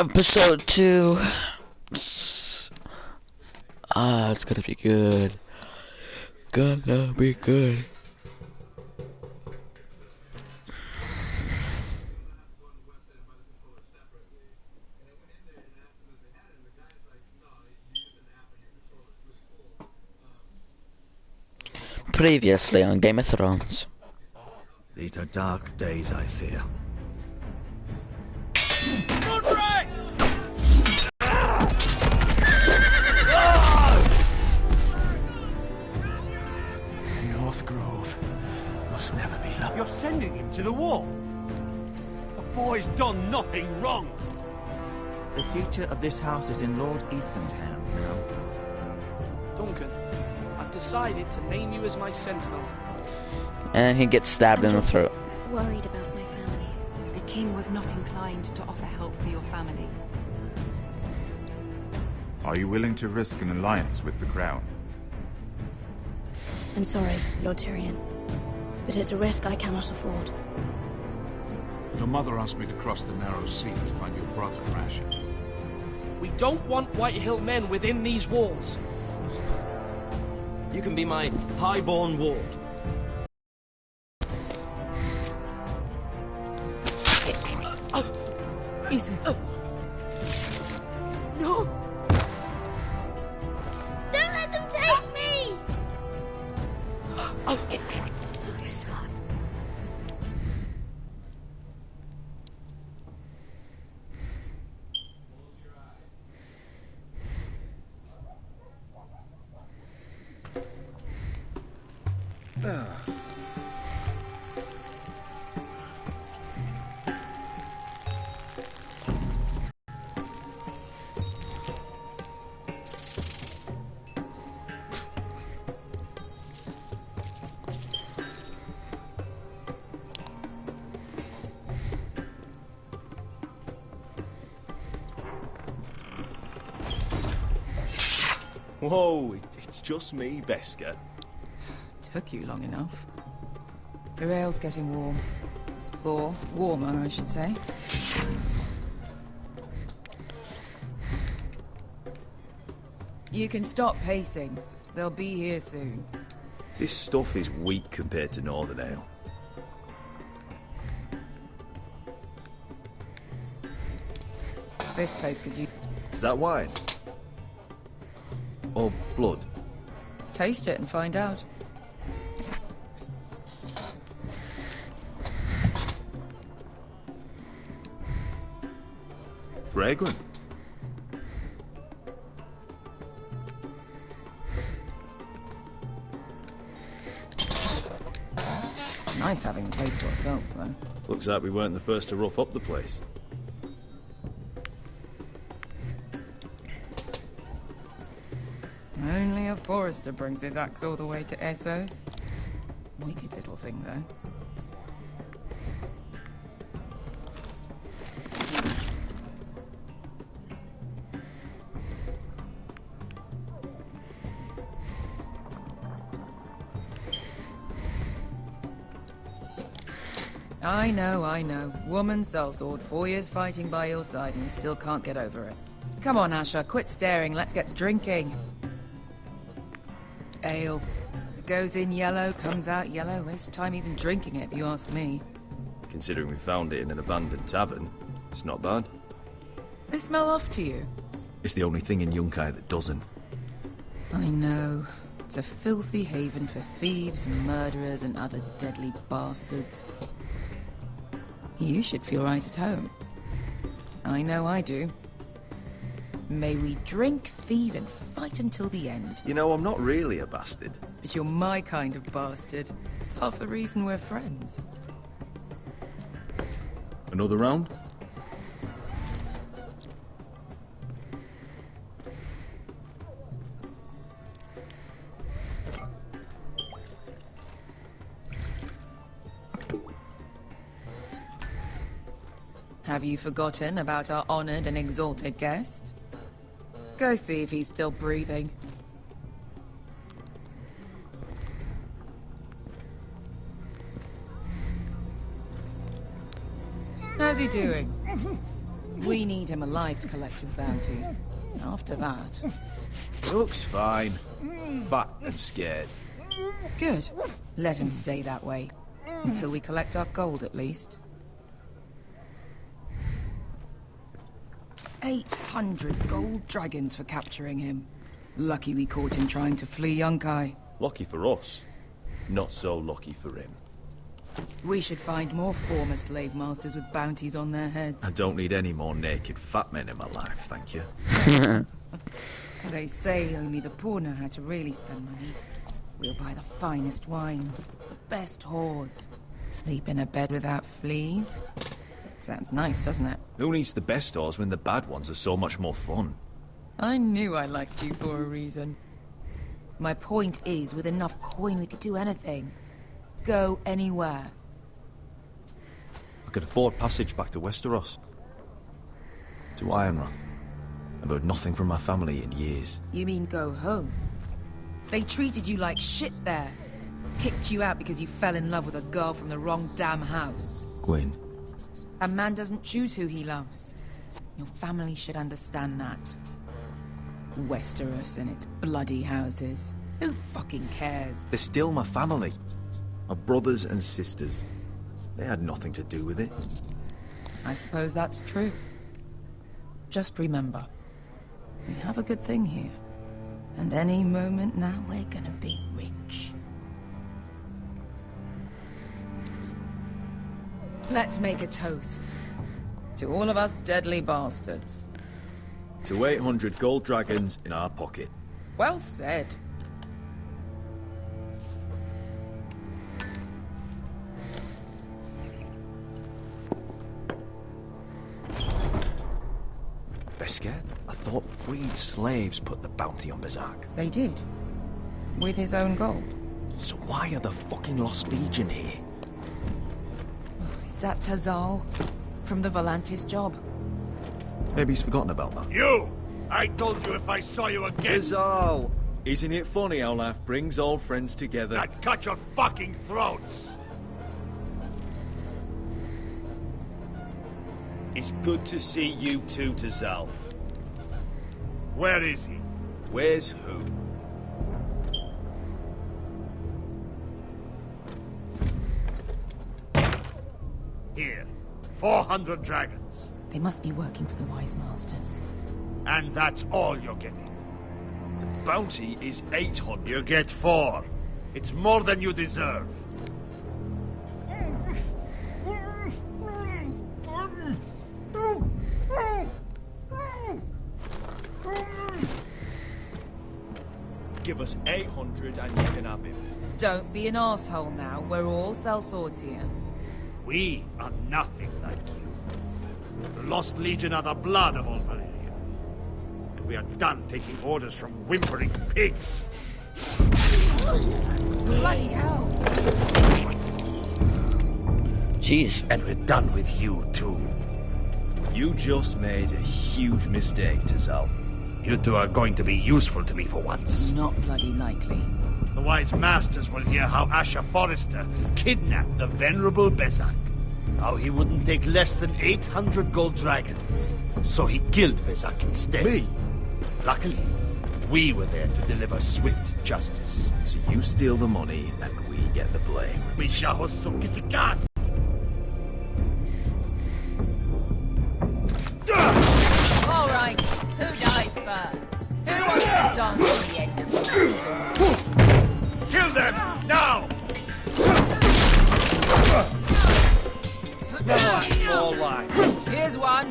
Episode 2. It's gonna be good. Gonna be good. Previously on Game of Thrones. These are dark days, I fear. North Grove must never be loved. You're sending him to the wall? The boy's done nothing wrong. The future of this house is in Lord Ethan's hands now. Duncan, I've decided to name you as my sentinel. And he gets stabbed in the throat. Worried about my family. The king was not inclined to offer help for your family. Are you willing to risk an alliance with the Crown? I'm sorry, Lord Tyrion, but it's a risk I cannot afford. Your mother asked me to cross the narrow sea to find your brother, Rasha. We don't want Whitehill men within these walls. You can be my highborn ward. Ethan. No! Don't let them take me! My son. Whoa, it's just me, Beska. Took you long enough. The rail's getting warm. Or warmer, I should say. You can stop pacing. They'll be here soon. This stuff is weak compared to Northern Ale. This place could use... Is that wine? Or blood? Taste it and find out. Fragrant. Nice having the place to ourselves, though. Looks like we weren't the first to rough up the place. Only a forester brings his axe all the way to Essos. Wicked little thing, though. I know. Woman sellsword, 4 years fighting by your side and you still can't get over it. Come on, Asher, quit staring, let's get to drinking. Ale. It goes in yellow, comes out yellow. Waste time even drinking it, if you ask me. Considering we found it in an abandoned tavern, it's not bad. They smell off to you. It's the only thing in Yunkai that doesn't. I know. It's a filthy haven for thieves, murderers, and other deadly bastards. You should feel right at home. I know I do. May we drink, thieve, and fight until the end. You know, I'm not really a bastard. But you're my kind of bastard. It's half the reason we're friends. Another round? Have you forgotten about our honored and exalted guest? Go see if he's still breathing. How's he doing? We need him alive to collect his bounty. After that... Looks fine. Fat and scared. Good. Let him stay that way. Until we collect our gold, at least. 800 gold dragons for capturing him. Lucky we caught him trying to flee Yunkai. Lucky for us. Not so lucky for him. We should find more former slave masters with bounties on their heads. I don't need any more naked fat men in my life, thank you. They say only the poor know how to really spend money. We'll buy the finest wines, the best whores, sleep in a bed without fleas. Sounds nice, doesn't it? Who needs the best whores when the bad ones are so much more fun? I knew I liked you for a reason. My point is, with enough coin we could do anything. Go anywhere. I could afford passage back to Westeros. To Ironrath. I've heard nothing from my family in years. You mean go home? They treated you like shit there. Kicked you out because you fell in love with a girl from the wrong damn house. Gwyn. A man doesn't choose who he loves. Your family should understand that. Westeros and its bloody houses. Who fucking cares? They're still my family. My brothers and sisters. They had nothing to do with it. I suppose that's true. Just remember, we have a good thing here. And any moment now, we're gonna be rich. Let's make a toast. To all of us deadly bastards. To 800 gold dragons in our pocket. Well said. Beskar? I thought freed slaves put the bounty on Berserk. They did. With his own gold. So why are the fucking Lost Legion here? Is that Tazal? From the Volantis job? Maybe he's forgotten about that. You! I told you if I saw you again... Tizal! Isn't it funny how life brings old friends together? I'd cut your fucking throats! It's good to see you too, Tazal. Where is he? Where's who? Here. 400 dragons. They must be working for the Wise Masters. And that's all you're getting. The bounty is 800. You get 4. It's more than you deserve. Give us 800 and you can have him. Don't be an asshole now. We're all sellswords here. We are nothing like you. The Lost Legion are the blood of all Valyria. And we are done taking orders from whimpering pigs. Bloody hell! Jeez. And we're done with you, too. You just made a huge mistake, Tazal. You two are going to be useful to me for once. Not bloody likely. The Wise Masters will hear how Asher Forrester kidnapped the venerable Bezak. How he wouldn't take less than 800 gold dragons. So he killed Bezak instead. Me? Luckily, we were there to deliver swift justice. So you steal the money and we get the blame. All right, who dies first? Who wants to dance to the end of the sword? Kill them, now! More like. Here's one.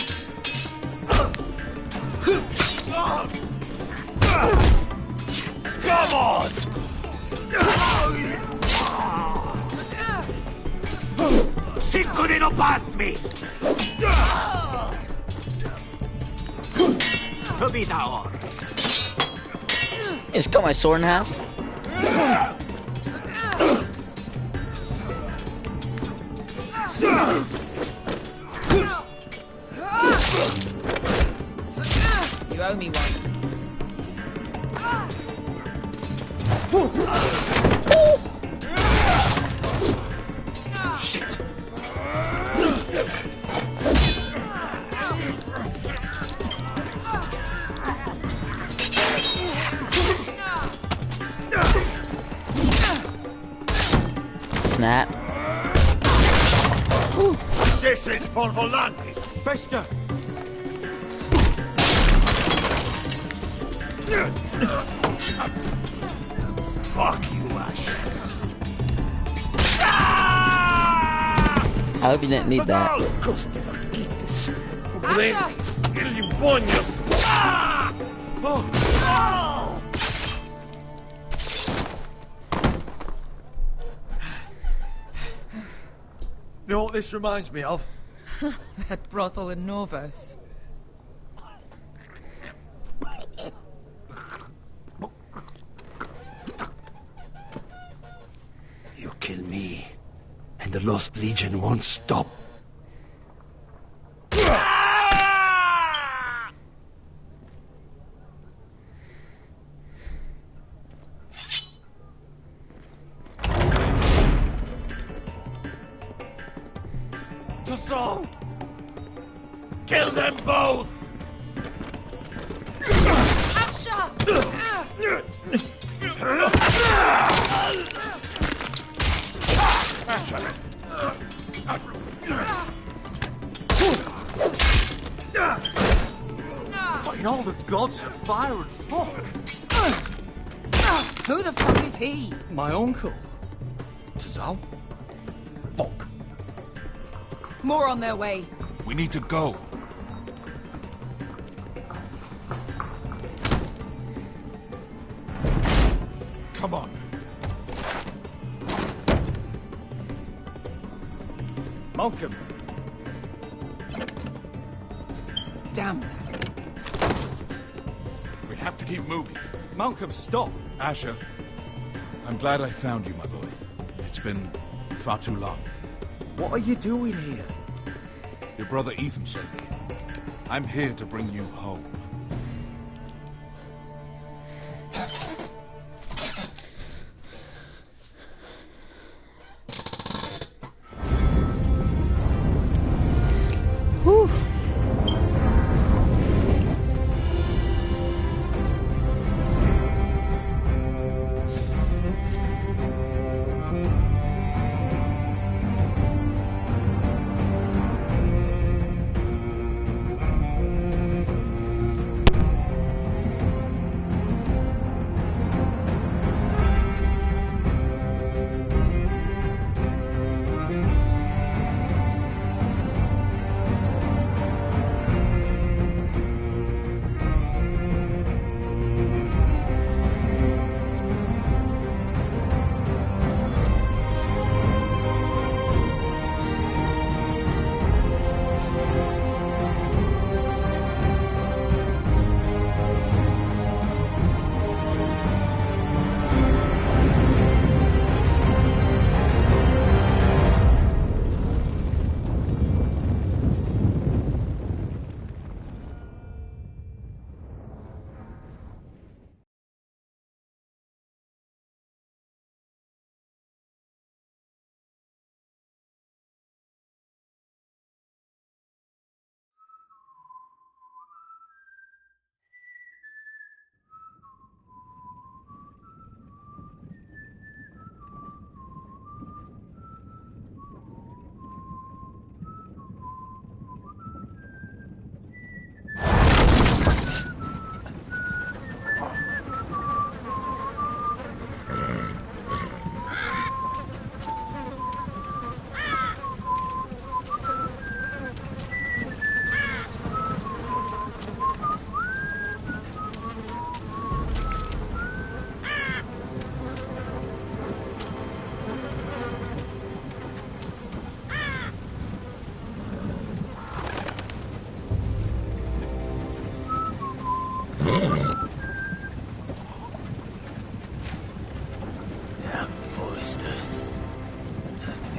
Come on! Sicuri non pasmi! Just cut my sword in half. You owe me one. Shit! snap. Woo. This is for Volantis. Beskar! Fuck you, Ash. I hope you didn't need that. You know what this reminds me of? That brothel in Norvos. You kill me, and the Lost Legion won't stop. To Saul! Kill them both! In all the gods of fire and fuck! Who the fuck is he? My uncle. Tazal? Fuck. More on their way. We need to go. Come on. Malcolm. Damn. We have to keep moving. Malcolm, stop. Asher, I'm glad I found you, my boy. It's been far too long. What are you doing here? Your brother Ethan sent me. I'm here to bring you home. Whew.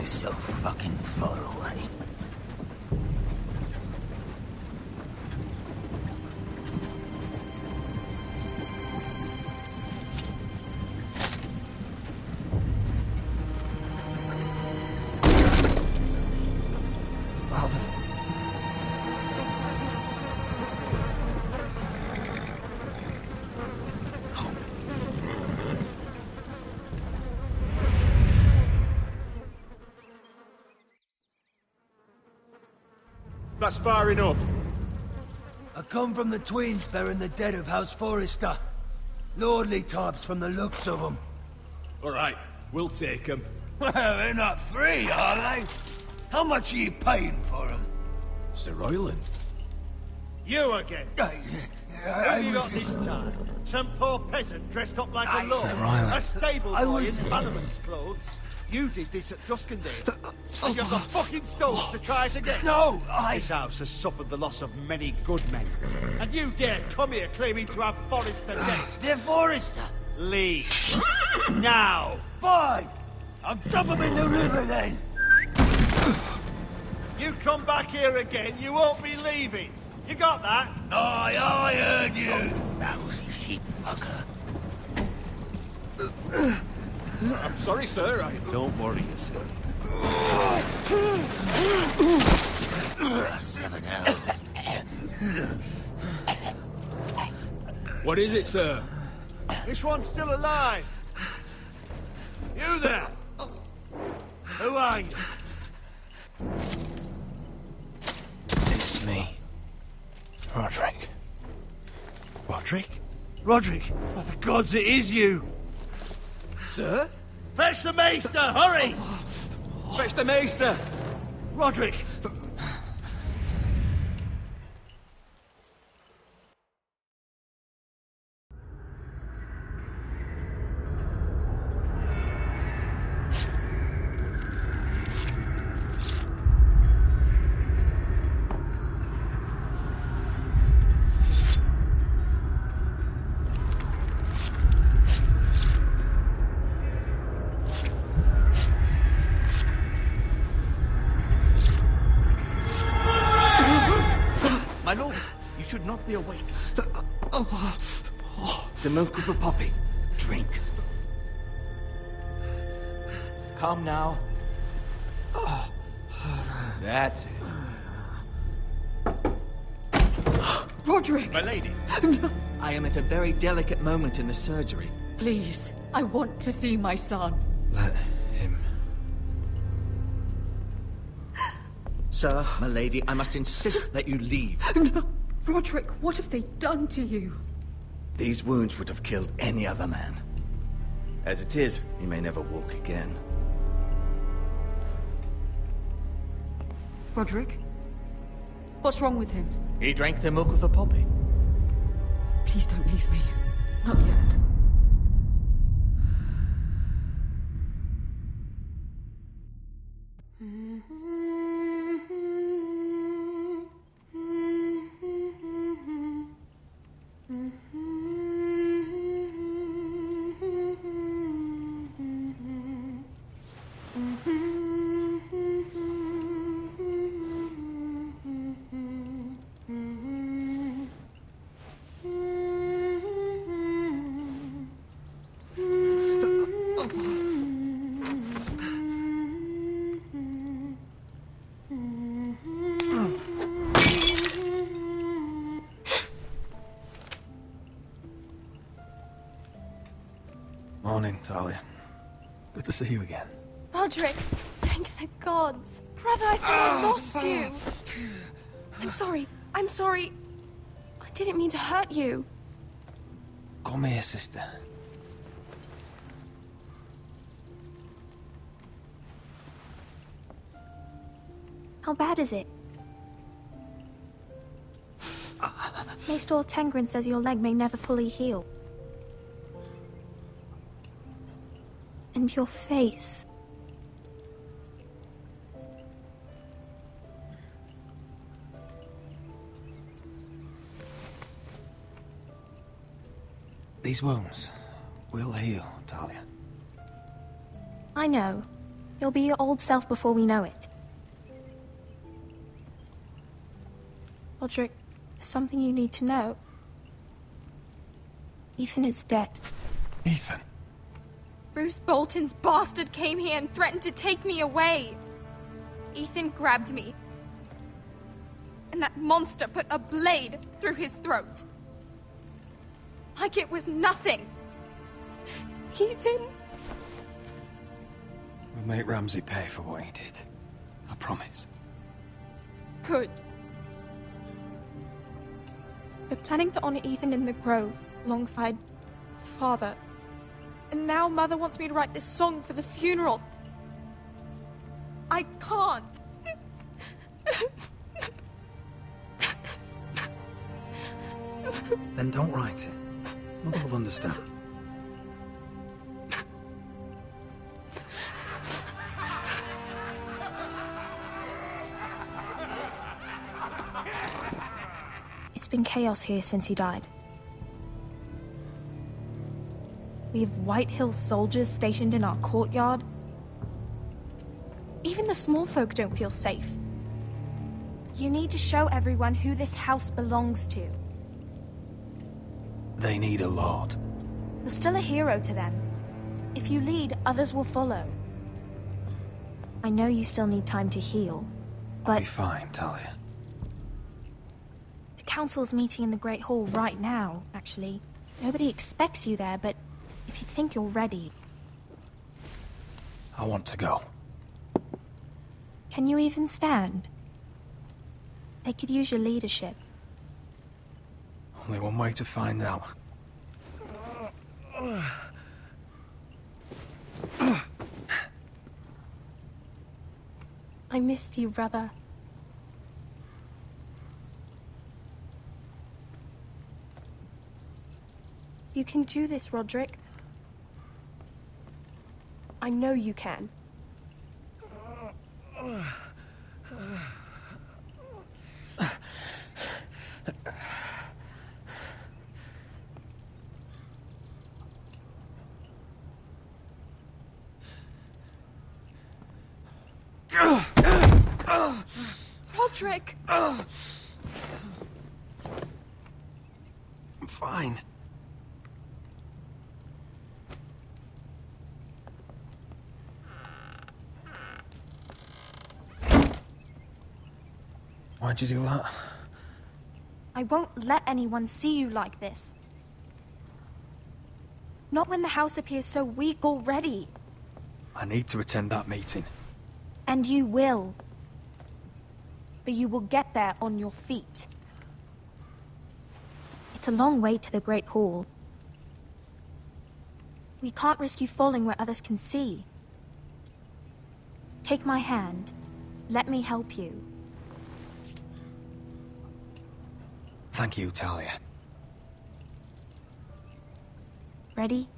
So fucking far away. That's far enough. I come from the twins bearing the dead of House Forrester. Lordly types from the looks of them. All right, we'll take them. Well, they're not free, are they? How much are you paying for them? Sir Royland. You again. Who have you got this time? Some poor peasant dressed up like a lord? A stable boy in Bannerman's clothes? You did this at Duskendale. And you've the fucking stones to try it again? No, This house has suffered the loss of many good men. And you dare come here claiming to have Forrester dead? They're Forrester. Leave. Now. Fine. I'll dump them in the river then. You come back here again, you won't be leaving. You got that? Aye, I heard you. Lousy sheep fucker. I'm sorry, sir. Don't worry yourself. 7 hours. What is it, sir? This one's still alive. You there? Who are you? It's me. Roderick. Roderick? Roderick? Oh, the gods, it is you! Sir? Fetch the maester, hurry! Fetch the maester! Roderick! My lord, you should not be awake. The milk of the poppy. Drink. Calm now. That's it. Roderick! My lady. I am at a very delicate moment in the surgery. Please, I want to see my son. Let him. Sir, my lady, I must insist that you leave. No. Roderick, what have they done to you? These wounds would have killed any other man. As it is, he may never walk again. Roderick? What's wrong with him? He drank the milk of the poppy. Please don't leave me. Not yet. Morning, Talia. Good to see you again. Roderick, thank the gods. Brother, I thought I lost you. I'm sorry. I'm sorry. I didn't mean to hurt you. Come here, sister. How bad is it? Maester Tengrin says your leg may never fully heal. And your face. These wounds will heal, Talia. I know. You'll be your old self before we know it. Roderick, there's something you need to know. Ethan is dead. Ethan? Bruce Bolton's bastard came here and threatened to take me away. Ethan grabbed me. And that monster put a blade through his throat. Like it was nothing. Ethan? We'll make Ramsay pay for what he did. I promise. Good. We're planning to honor Ethan in the Grove, alongside Father. And now Mother wants me to write this song for the funeral. I can't. Then don't write it. Mother will understand. It's been chaos here since he died. We have White Hills soldiers stationed in our courtyard. Even the small folk don't feel safe. You need to show everyone who this house belongs to. They need a lord. You're still a hero to them. If you lead, others will follow. I know you still need time to heal, but... I'll be fine, Talia. The council's meeting in the Great Hall right now, actually. Nobody expects you there, but if you think you're ready... I want to go. Can you even stand? They could use your leadership. Only one way to find out. I missed you, brother. You can do this, Roderick. I know you can. Roderick! I'm fine. Why'd you do that? I won't let anyone see you like this. Not when the house appears so weak already. I need to attend that meeting. And you will. But you will get there on your feet. It's a long way to the Great Hall. We can't risk you falling where others can see. Take my hand. Let me help you. Thank you, Talia. Ready?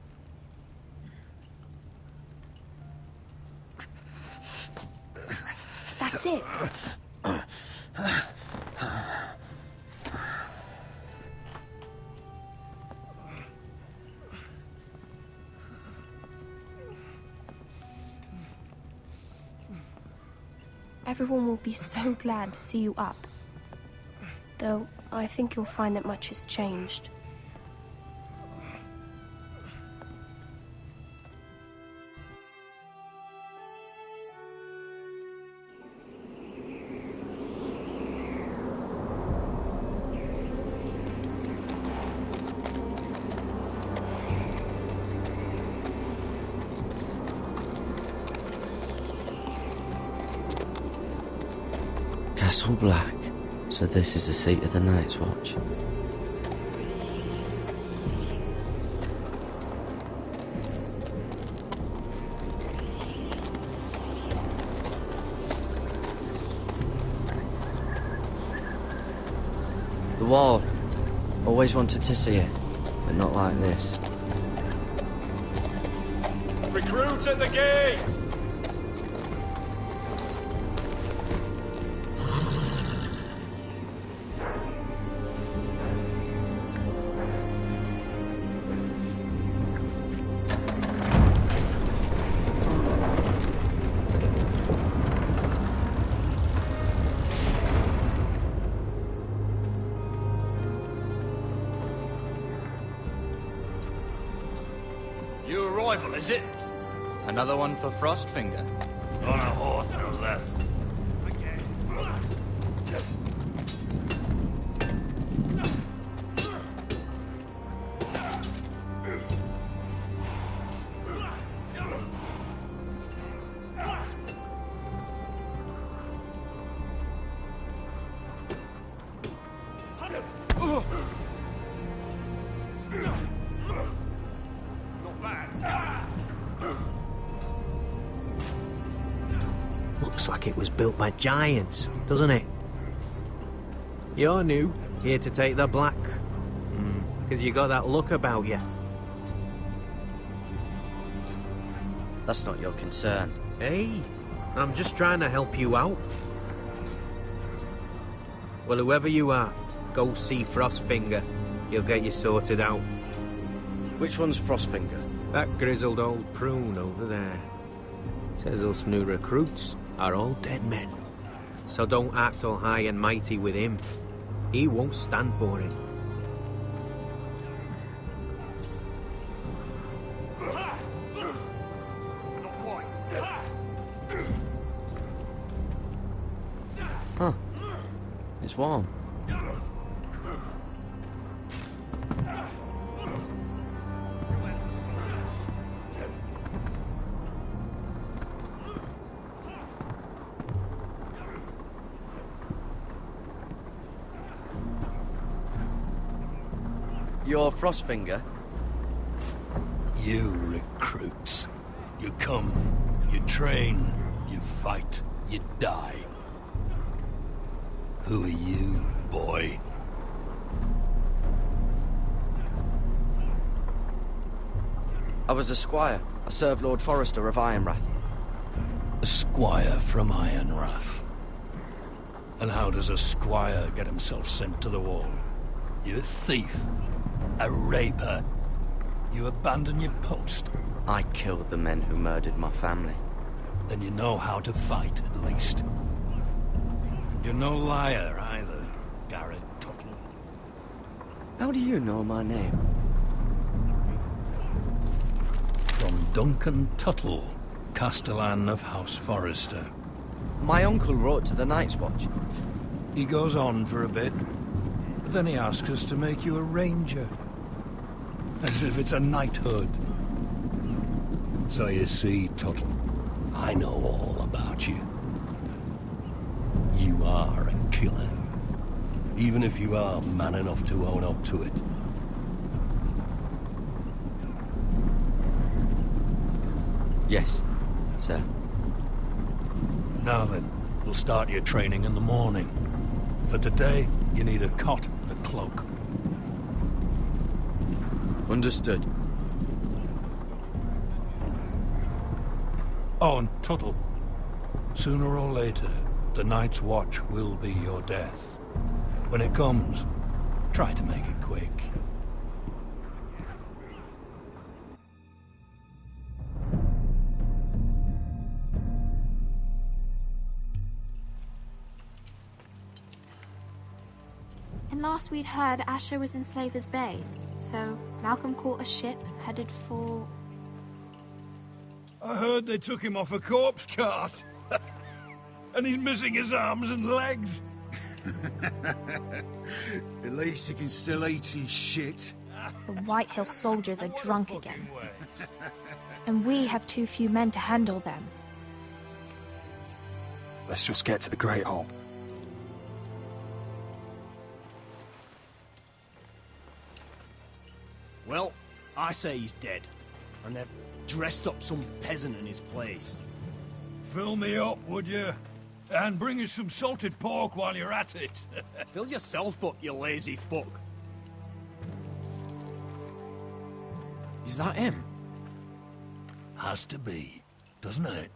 That's it. Everyone will be so glad to see you up. Though, I think you'll find that much has changed. Castle Black. So this is the seat of the Night's Watch. The wall. Always wanted to see it, but not like this. Recruits at the gate! New arrival, is it? Another one for Frostfinger. On a horse, no less. Looks like it was built by giants, doesn't it? You're new, here to take the black. Because you got that look about you. That's not your concern. Hey, I'm just trying to help you out. Well, whoever you are, go see Frostfinger. He'll get you sorted out. Which one's Frostfinger? That grizzled old prune over there. Says us new recruits are all dead men. So don't act all high and mighty with him. He won't stand for it. Huh. It's warm. You're Frostfinger? You recruits. You come, you train, you fight, you die. Who are you, boy? I was a squire. I served Lord Forrester of Ironrath. A squire from Ironrath. And how does a squire get himself sent to the wall? You a thief. A raper. You abandon your post. I killed the men who murdered my family. Then you know how to fight, at least. And you're no liar, either, Garrett Tuttle. How do you know my name? From Duncan Tuttle, Castellan of House Forrester. My uncle wrote to the Night's Watch. He goes on for a bit, but then he asks us to make you a ranger. As if it's a knighthood. So you see, Tuttle, I know all about you. You are a killer. Even if you are man enough to own up to it. Yes, sir. Now then, we'll start your training in the morning. For today, you need a cot and a cloak. Understood. Oh, and Tuttle, sooner or later, the Night's Watch will be your death. When it comes, try to make it quick. And last we'd heard, Asher was in Slaver's Bay. So, Malcolm caught a ship headed for... I heard they took him off a corpse cart. And he's missing his arms and legs. At least he can still eat his shit. The White Hill soldiers are drunk again. And we have too few men to handle them. Let's just get to the Great Hall. Well, I say he's dead. And they've dressed up some peasant in his place. Fill me up, would you? And bring us some salted pork while you're at it. Fill yourself up, you lazy fuck. Is that him? Has to be, doesn't it?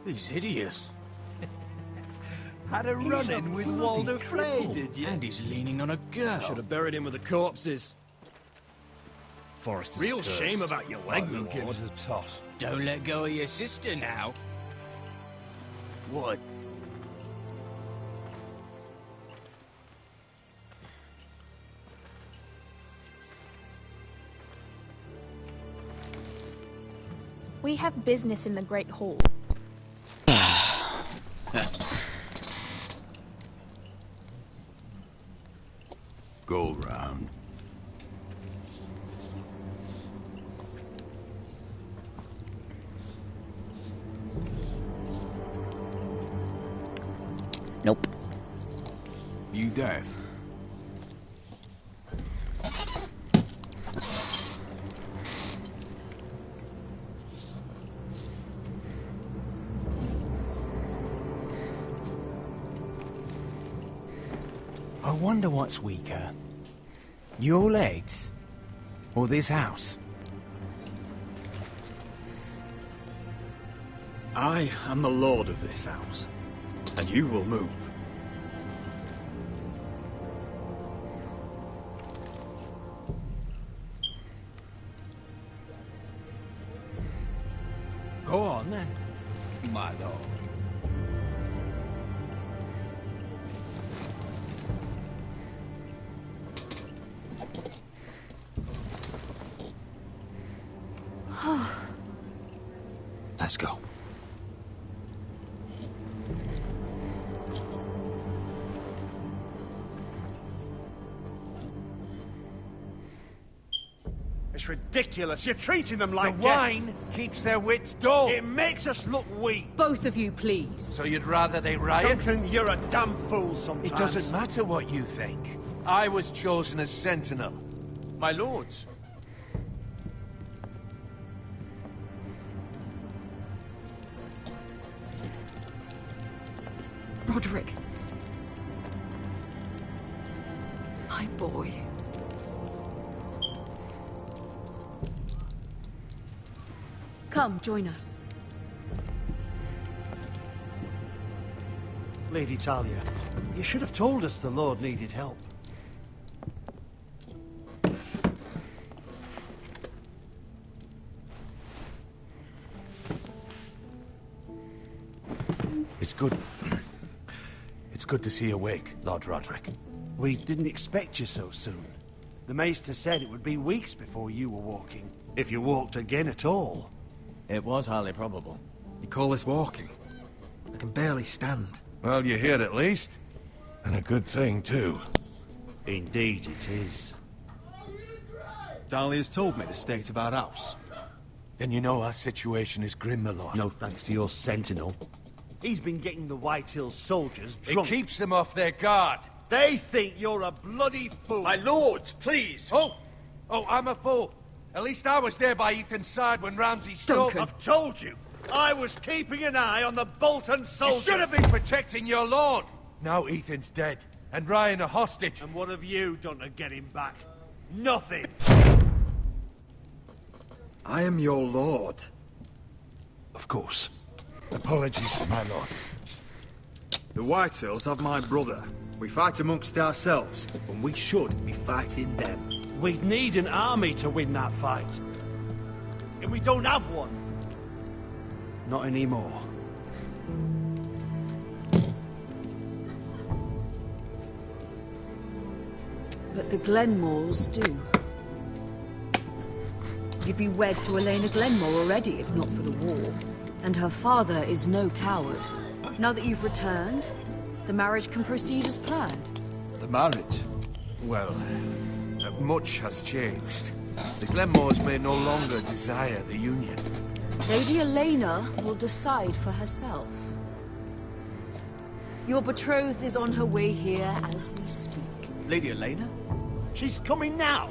He's hideous. Had a run-in with Walder Frey, did you? And he's leaning on a girl. Should have buried him with the corpses. Forrester's real cursed. Shame about your leg, Who my gives lord. a toss? Don't let go of your sister now. What? We have business in the Great Hall. Go round. Nope. You deaf? wonder what's weaker. Your legs? Or this house? I am the lord of this house, and you will move. Go on, then, my lord. Let's go. It's ridiculous. You're treating them like The wine keeps their wits dull. It makes us look weak. Both of you, please. So you'd rather they riot? Duncan, you're a damn fool sometimes. It doesn't matter what you think. I was chosen as sentinel. My lords. Roderick. My boy. Come, join us. Lady Talia, you should have told us the Lord needed help. It's good. It's good to see you awake, Lord Roderick. We didn't expect you so soon. The Maester said it would be weeks before you were walking, if you walked again at all. It was highly probable. You call this walking? I can barely stand. Well, you're here at least. And a good thing, too. Indeed it is. Dahlia's told me the state of our house. Then you know our situation is grim, my lord. No thanks to your sentinel. He's been getting the White Hills soldiers drunk. It keeps them off their guard. They think you're a bloody fool. My lords, please! Oh, I'm a fool. At least I was there by Ethan's side when Ramsay stole... I've told you. I was keeping an eye on the Bolton soldiers. You should have been protecting your lord. Now Ethan's dead, and Ryan a hostage. And what have you done to get him back? Nothing. I am your lord. Of course. Apologies, my lord. The Whitehills have my brother. We fight amongst ourselves, when we should be fighting them. We'd need an army to win that fight. And we don't have one. Not anymore. But the Glenmores do. You'd be wed to Elena Glenmore already, if not for the war. And her father is no coward. Now that you've returned, the marriage can proceed as planned. The marriage? Well, much has changed. The Glenmores may no longer desire the union. Lady Elena will decide for herself. Your betrothed is on her way here as we speak. Lady Elena? She's coming now.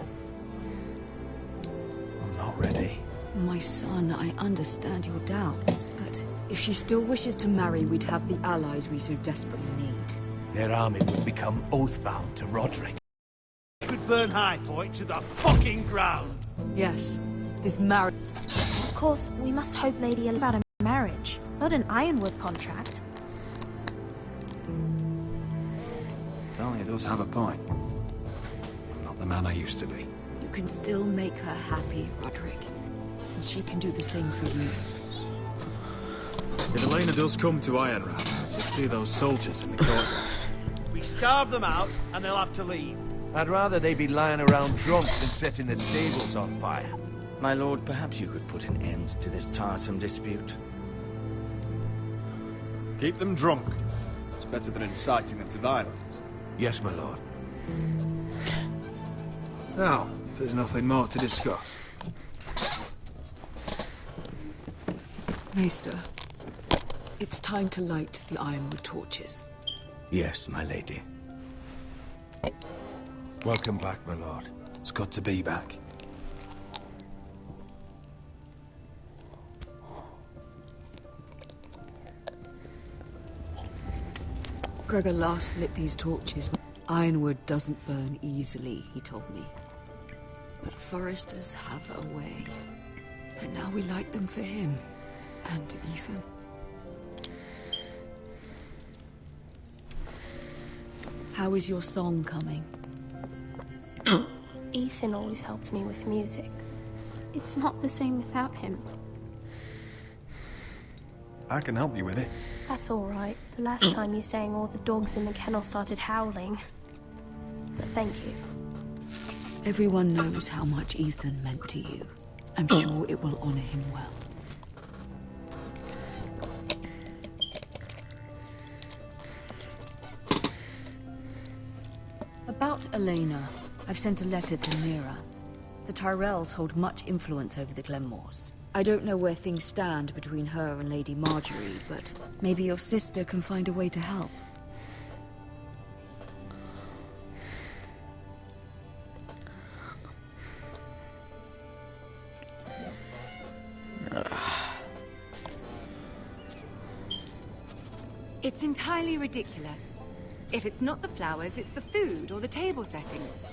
I'm not ready. My son, I understand your doubts, but if she still wishes to marry, we'd have the allies we so desperately need. Their army would become oath-bound to Roderick. Could burn High Point to the fucking ground. Yes, this marriage. Of course, we must hope Lady about a marriage, not an Ironwood contract. Dahlia does have a point. I'm not the man I used to be. You can still make her happy, Roderick. And she can do the same for you. If Elena does come to Ironrath, you'll see those soldiers in the courtyard. We starve them out, and they'll have to leave. I'd rather they be lying around drunk than setting the stables on fire. My lord, perhaps you could put an end to this tiresome dispute. Keep them drunk. It's better than inciting them to violence. Yes, my lord. Now, if there's nothing more to discuss. Maester, it's time to light the Ironwood torches. Yes, my lady. Welcome back, my lord. It's good to be back. Gregor last lit these torches. Ironwood doesn't burn easily, he told me. But foresters have a way. And now we light them for him. And Ethan. How is your song coming? Ethan always helps me with music. It's not the same without him. I can help you with it. That's all right. The last time you sang, all the dogs in the kennel started howling. But thank you. Everyone knows how much Ethan meant to you. I'm sure it will honor him well. About Elena, I've sent a letter to Mira. The Tyrells hold much influence over the Glenmores. I don't know where things stand between her and Lady Marjorie, but maybe your sister can find a way to help. It's entirely ridiculous. If it's not the flowers, it's the food or the table settings.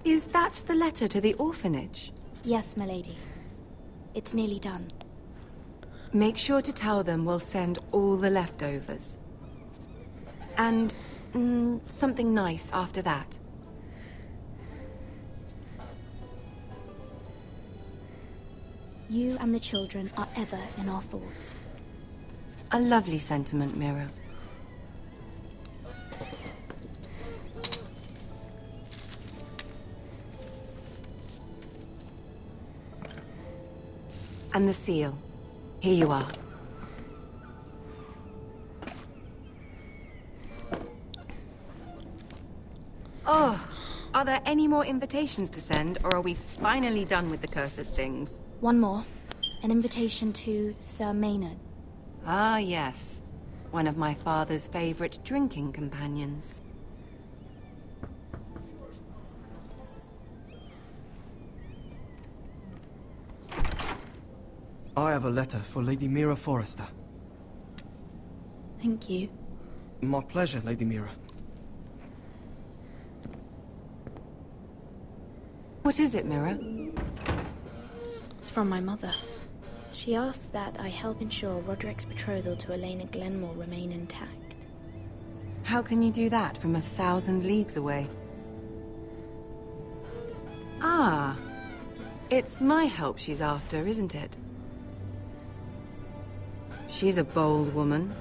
Is that the letter to the orphanage? Yes, my lady. It's nearly done. Make sure to tell them we'll send all the leftovers. And something nice after that. You and the children are ever in our thoughts. A lovely sentiment, Mira. And the seal. Here you are. Oh, are there any more invitations to send, or are we finally done with the cursed things? One more. An invitation to Sir Maynard. Ah, yes. One of my father's favorite drinking companions. I have a letter for Lady Mira Forrester. Thank you. My pleasure, Lady Mira. What is it, Mira? It's from my mother. She asks that I help ensure Roderick's betrothal to Elena Glenmore remain intact. How can you do that from 1,000 leagues away? Ah, it's my help she's after, isn't it? She's a bold woman.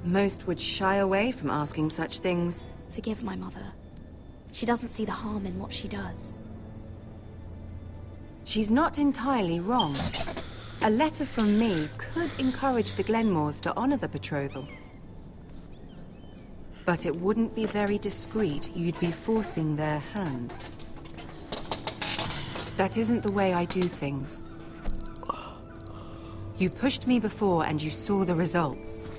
Most would shy away from asking such things. Forgive my mother. She doesn't see the harm in what she does. She's not entirely wrong. A letter from me could encourage the Glenmores to honor the betrothal. But it wouldn't be very discreet. You'd be forcing their hand. That isn't the way I do things. You pushed me before and you saw the results.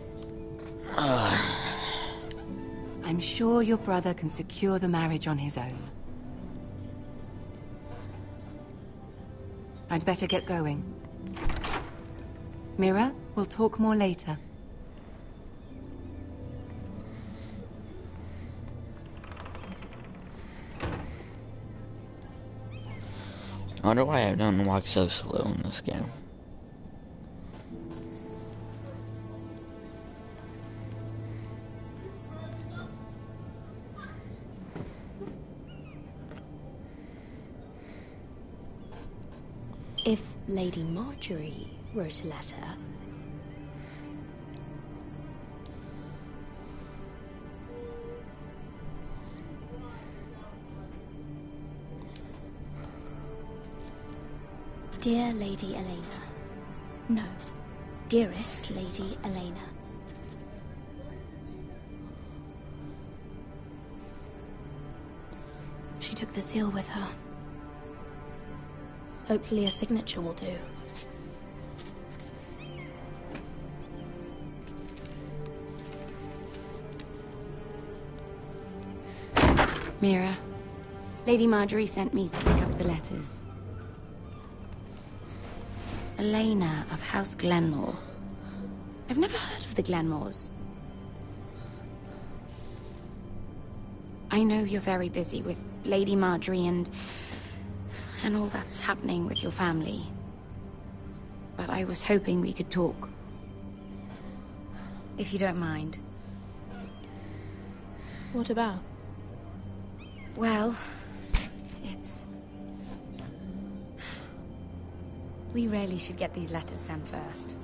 I'm sure your brother can secure the marriage on his own. I'd better get going. Mira, we'll talk more later. I wonder why I don't walk so slow in this game. If Lady Marjorie wrote a letter... Dear Lady Elena. No. Dearest Lady Elena. She took the seal with her. Hopefully a signature will do. Mira, Lady Marjorie sent me to pick up the letters. Elena of House Glenmore. I've never heard of the Glenmores. I know you're very busy with Lady Marjorie and all that's happening with your family. But I was hoping we could talk. If you don't mind. What about? Well, it's... We really should get these letters sent first.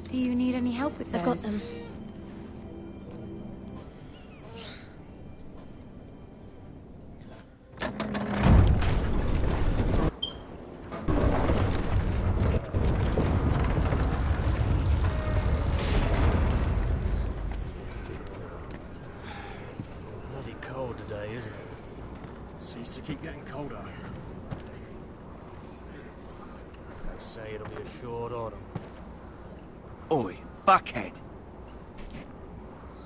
Do you need any help with those? I've got them. Bloody cold today, isn't it? Seems to keep getting colder. They say it'll be a short autumn. Oi, fuckhead.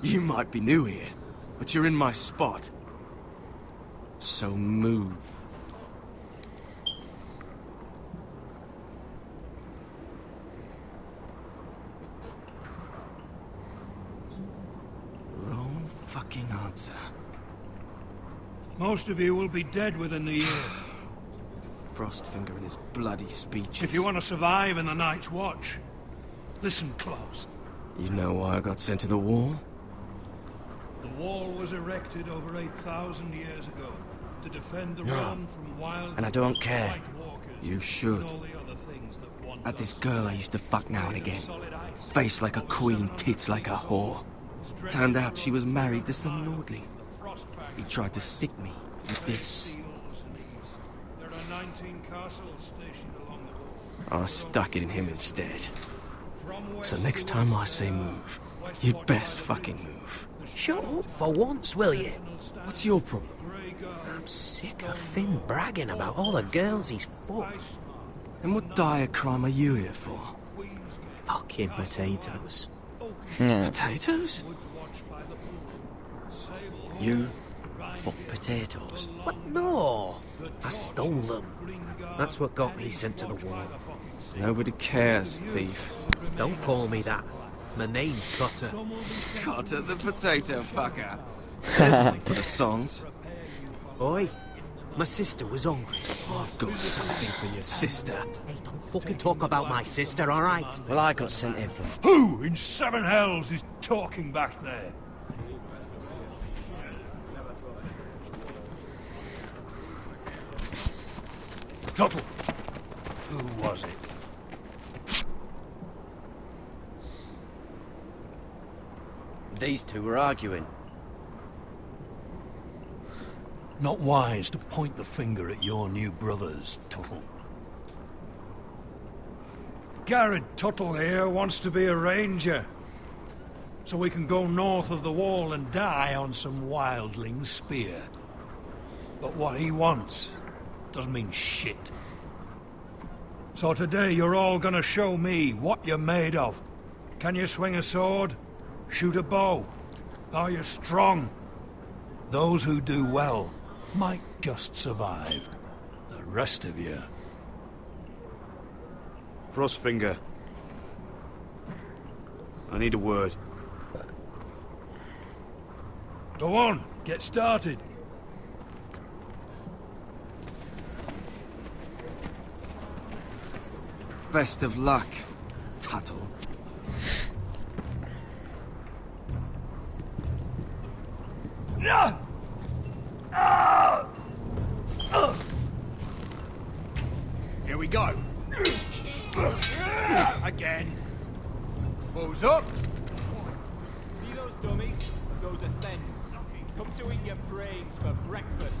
You might be new here, but you're in my spot. So move. Wrong fucking answer. Most of you will be dead within the year. Frostfinger and his bloody speeches. If you want to survive in the Night's Watch, listen close. You know why I got sent to the wall? The wall was erected over 8,000 years ago to defend the No. realm from wild... And I don't care. White Walkers You should. and all the other things that one At this does. girl I used to fuck now and Made of again. solid ice. Face like a queen, tits like a whore. Turned out she was married to some lordly. He tried to stick me with this. There are 19 castles stationed along the wall. I stuck it in him instead. So next time I say move, you'd best fucking move. Shut up for once, will you? What's your problem? I'm sick of Finn bragging about all the girls he's fucked. And what dire crime are you here for? Fucking potatoes. Potatoes? You fuck potatoes? What? No! I stole them. That's what got me sent to the wall. Nobody cares, thief. Don't call me that. My name's Cutter. Cutter the potato fucker. There's one for the songs. Oi, my sister was hungry. I've got something for your sister. Hey, don't fucking talk about my sister, alright? Well, I got sent in for... Who in seven hells is talking back there? Tuttle. Who was it? These two were arguing. Not wise to point the finger at your new brothers, Tuttle. Garrett Tuttle here wants to be a ranger. So we can go north of the wall and die on some wildling spear. But what he wants doesn't mean shit. So today you're all gonna show me what you're made of. Can you swing a sword? Shoot a bow? Are you strong? Those who do well might just survive. The rest of you... Frostfinger. I need a word. Go on, get started. Best of luck, Tuttle. Here we go. Again. Balls up. See those dummies? Those are thens. Come to eat your brains for breakfast.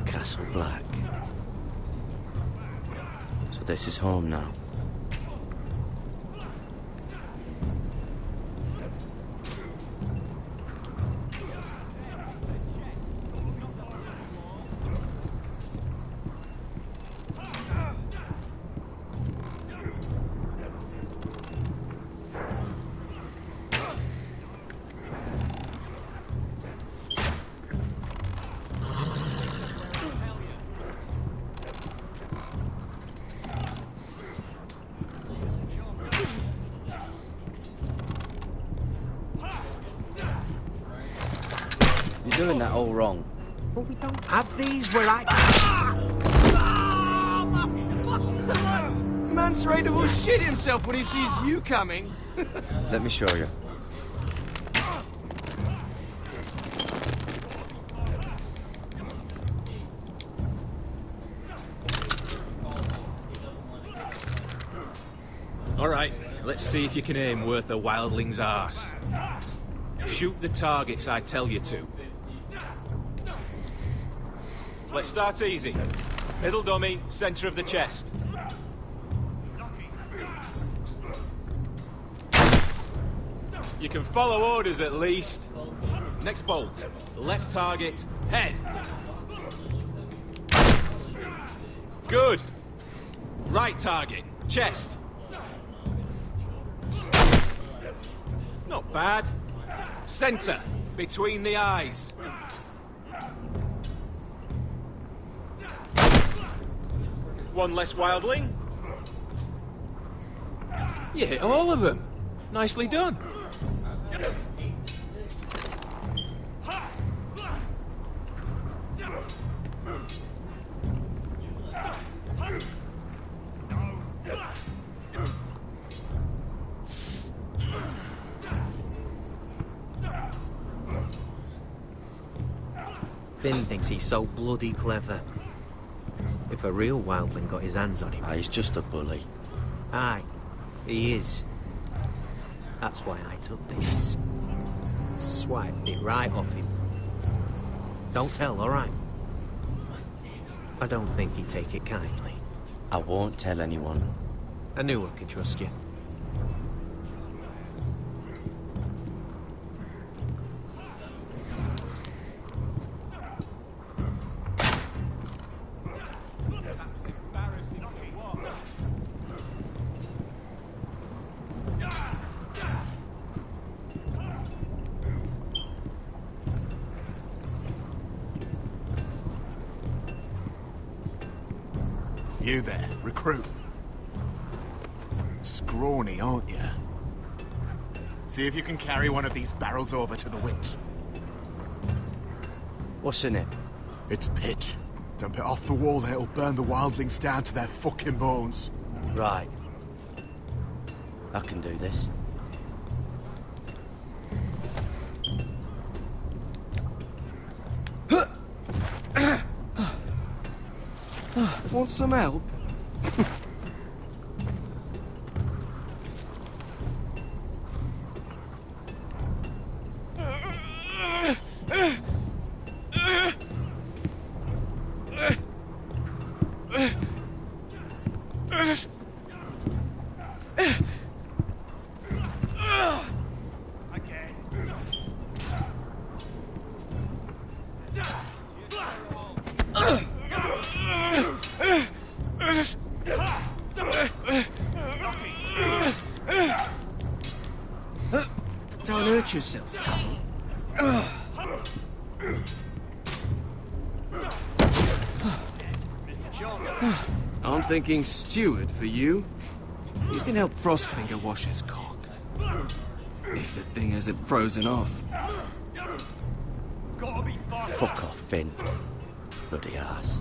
Castle Black. So this is home now. You're doing that all wrong. But we don't have these where I... Man's ready will shit himself when he sees you coming. Let me show you. Alright, let's see if you can aim worth a wildling's arse. Shoot the targets I tell you to. Let's start easy. Middle dummy, centre of the chest. You can follow orders at least. Next bolt. Left target, head. Good. Right target, chest. Not bad. Centre, between the eyes. One less wildling. You hit all of them. Nicely done. Finn thinks he's so bloody clever. If a real wildling got his hands on him... He's just a bully. Aye, he is. That's why I took this. Swiped it right off him. Don't tell, alright? I don't think he'd take it kindly. I won't tell anyone. I knew I could trust you. You there, recruit. Scrawny, aren't you? See if you can carry one of these barrels over to the winch. What's in it? It's pitch. Dump it off the wall and it'll burn the wildlings down to their fucking bones. Right. I can do this. Want some help? Don't hurt yourself, Tuttle. I'm thinking steward for you. You can help Frostfinger wash his cock. If the thing hasn't frozen off. Fuck off, Finn. Bloody ass.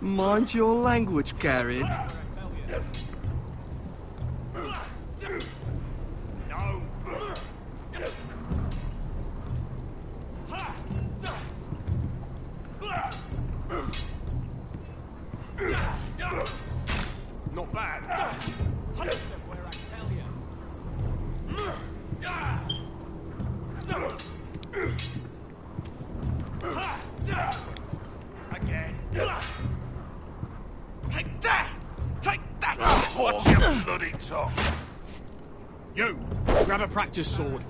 Mind your language, Garrett. Not bad. 100% where I tell you. Again. Take that! Take that! Watch your bloody top! You! Grab a practice sword.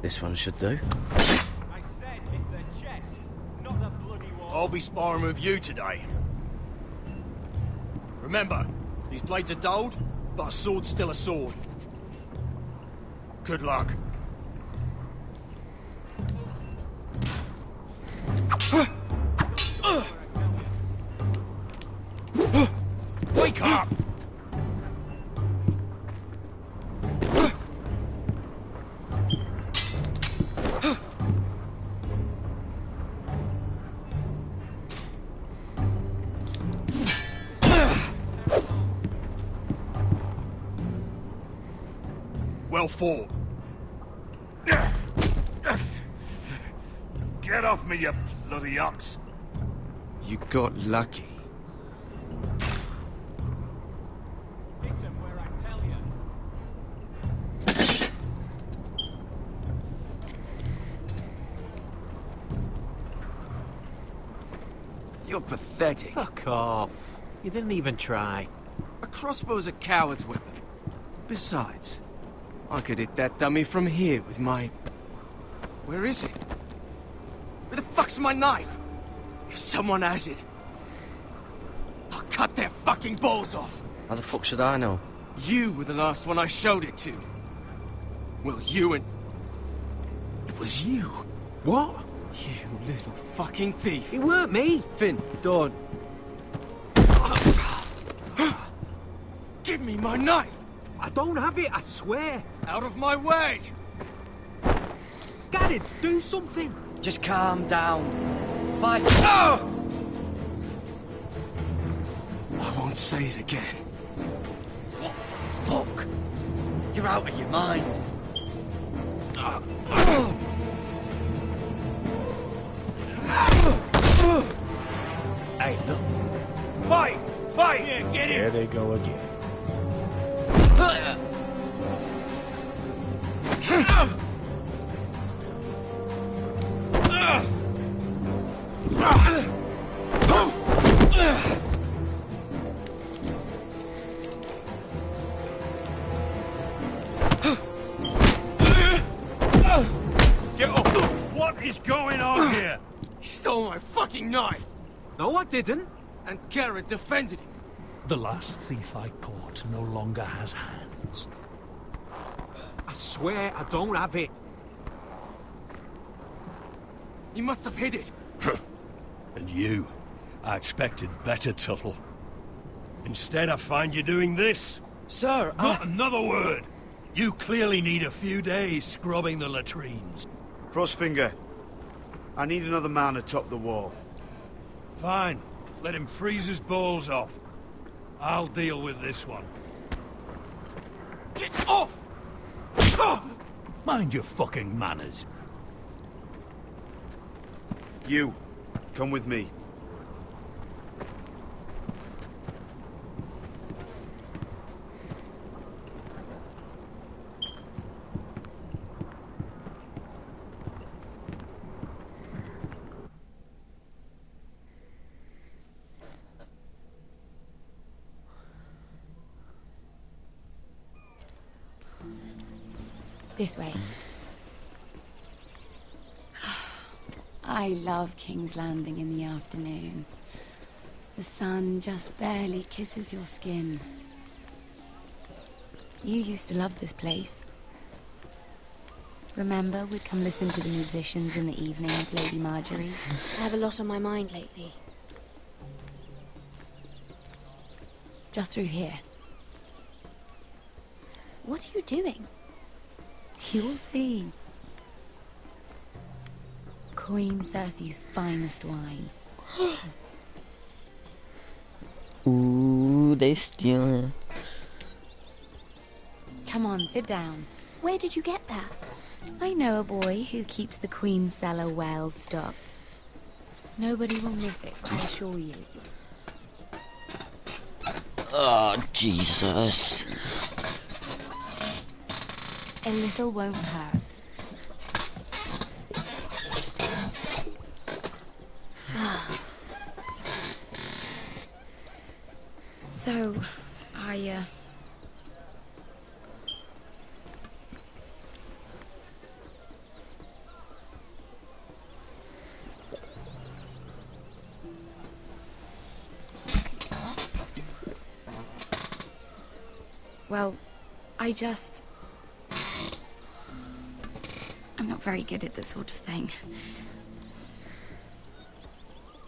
This one should do. I said hit the chest, not the bloody wall. I'll be sparring with you today. Remember, these blades are dulled, but a sword's still a sword. Good luck. Wake up! Well fought. Get off me, you bloody ox! You got lucky. Hit him where I tell you. You're pathetic. Fuck off. You didn't even try. A crossbow's a coward's weapon. Besides, I could hit that dummy from here with my... Where is it? Where the fuck's my knife? If someone has it, I'll cut their fucking balls off. How the fuck should I know? You were the last one I showed it to. Well, you and... It was you. What? You little fucking thief. It weren't me. Finn, don't. Give me my knife! I don't have it, I swear. Out of my way! Garrett, do something. Just calm down. Fight. I won't say it again. What the fuck? You're out of your mind. Hey, look. Fight! Fight! Yeah, get it! There they go again. Get up! What is going on here? He stole my fucking knife! No, I didn't. And Garrett defended him. The last thief I caught no longer has hands. I swear I don't have it. He must have hid it. And you? I expected better, Tuttle. Instead, I find you doing this. Sir, Not another word! You clearly need a few days scrubbing the latrines. Frostfinger, I need another man atop the wall. Fine. Let him freeze his balls off. I'll deal with this one. Get off! Mind your fucking manners. You, come with me. This way. I love King's Landing in the afternoon. The sun just barely kisses your skin. You used to love this place. Remember, we'd come listen to the musicians in the evening with Lady Marjorie? I have a lot on my mind lately. Just through here. What are you doing? You'll see. Queen Cersei's finest wine. Ooh, they stealing. Come on, sit down. Where did you get that? I know a boy who keeps the Queen's cellar well stocked. Nobody will miss it, I assure you. Oh, Jesus. A little won't hurt. So, well, I'm not very good at this sort of thing.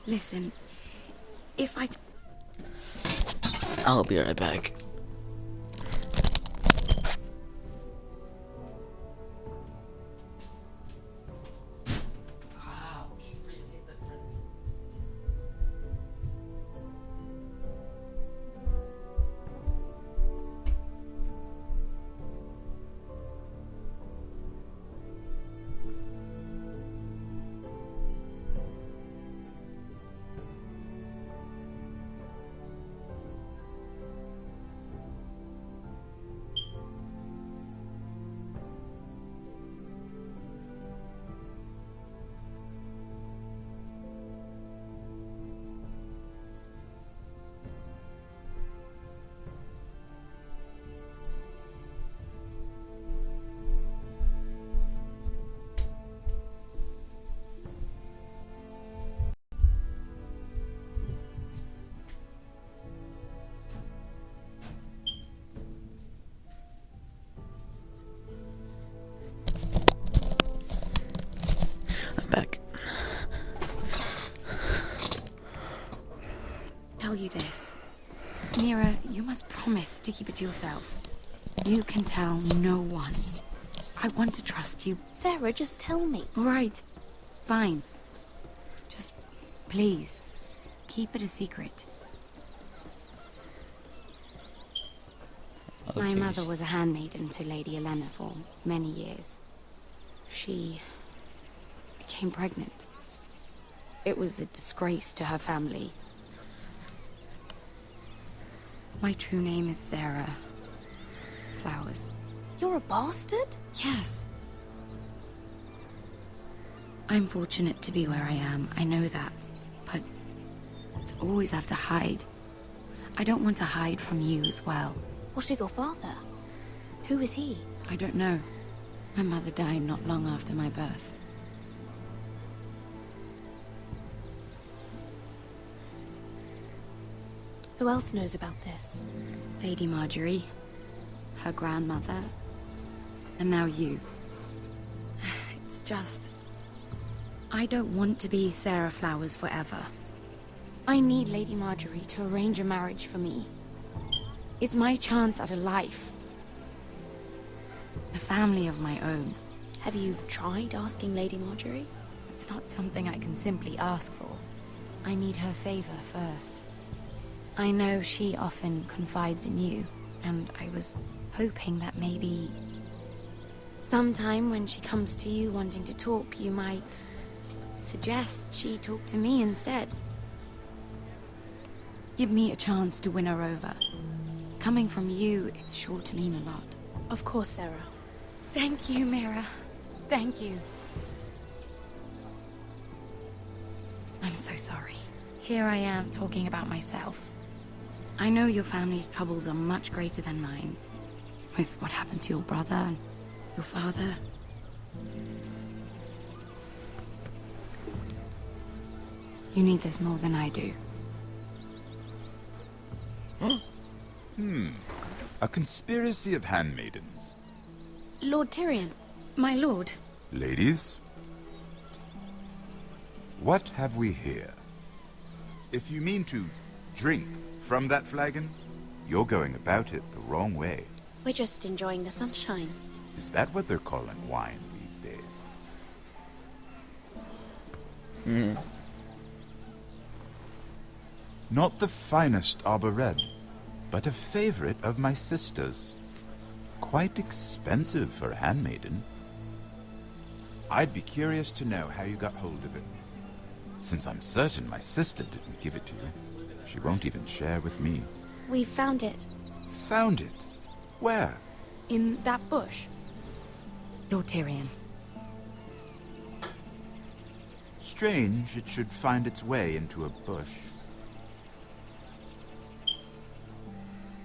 Listen, if I... I'll be right back. Back. Tell you this. Mira, you must promise to keep it to yourself. You can tell no one. I want to trust you. Sarah, just tell me. All right. Fine. Just, please, keep it a secret. Oh, My jeez. mother was a handmaiden to Lady Elena for many years. She became pregnant. It was a disgrace to her family. My true name is Sarah Flowers. You're a bastard? Yes. I'm fortunate to be where I am, I know that. But to always have to hide. I don't want to hide from you as well. What of your father? Who is he? I don't know. My mother died not long after my birth. Who else knows about this? Lady Marjorie, her grandmother, and now you. It's just... I don't want to be Sarah Flowers forever. I need Lady Marjorie to arrange a marriage for me. It's my chance at a life. A family of my own. Have you tried asking Lady Marjorie? It's not something I can simply ask for. I need her favor first. I know she often confides in you, and I was hoping that maybe... sometime when she comes to you wanting to talk, you might suggest she talk to me instead. Give me a chance to win her over. Coming from you, it's sure to mean a lot. Of course, Sarah. Thank you, Mira. Thank you. I'm so sorry. Here I am talking about myself. I know your family's troubles are much greater than mine. With what happened to your brother and your father. You need this more than I do. A conspiracy of handmaidens. Lord Tyrion. My lord. Ladies, what have we here? If you mean to drink from that flagon, you're going about it the wrong way. We're just enjoying the sunshine. Is that what they're calling wine these days? Not the finest arbor red, but a favorite of my sister's. Quite expensive for a handmaiden. I'd be curious to know how you got hold of it. Since I'm certain my sister didn't give it to you, she won't even share with me. We found it. Found it? Where? In that bush. Lord Tyrion. Strange it should find its way into a bush.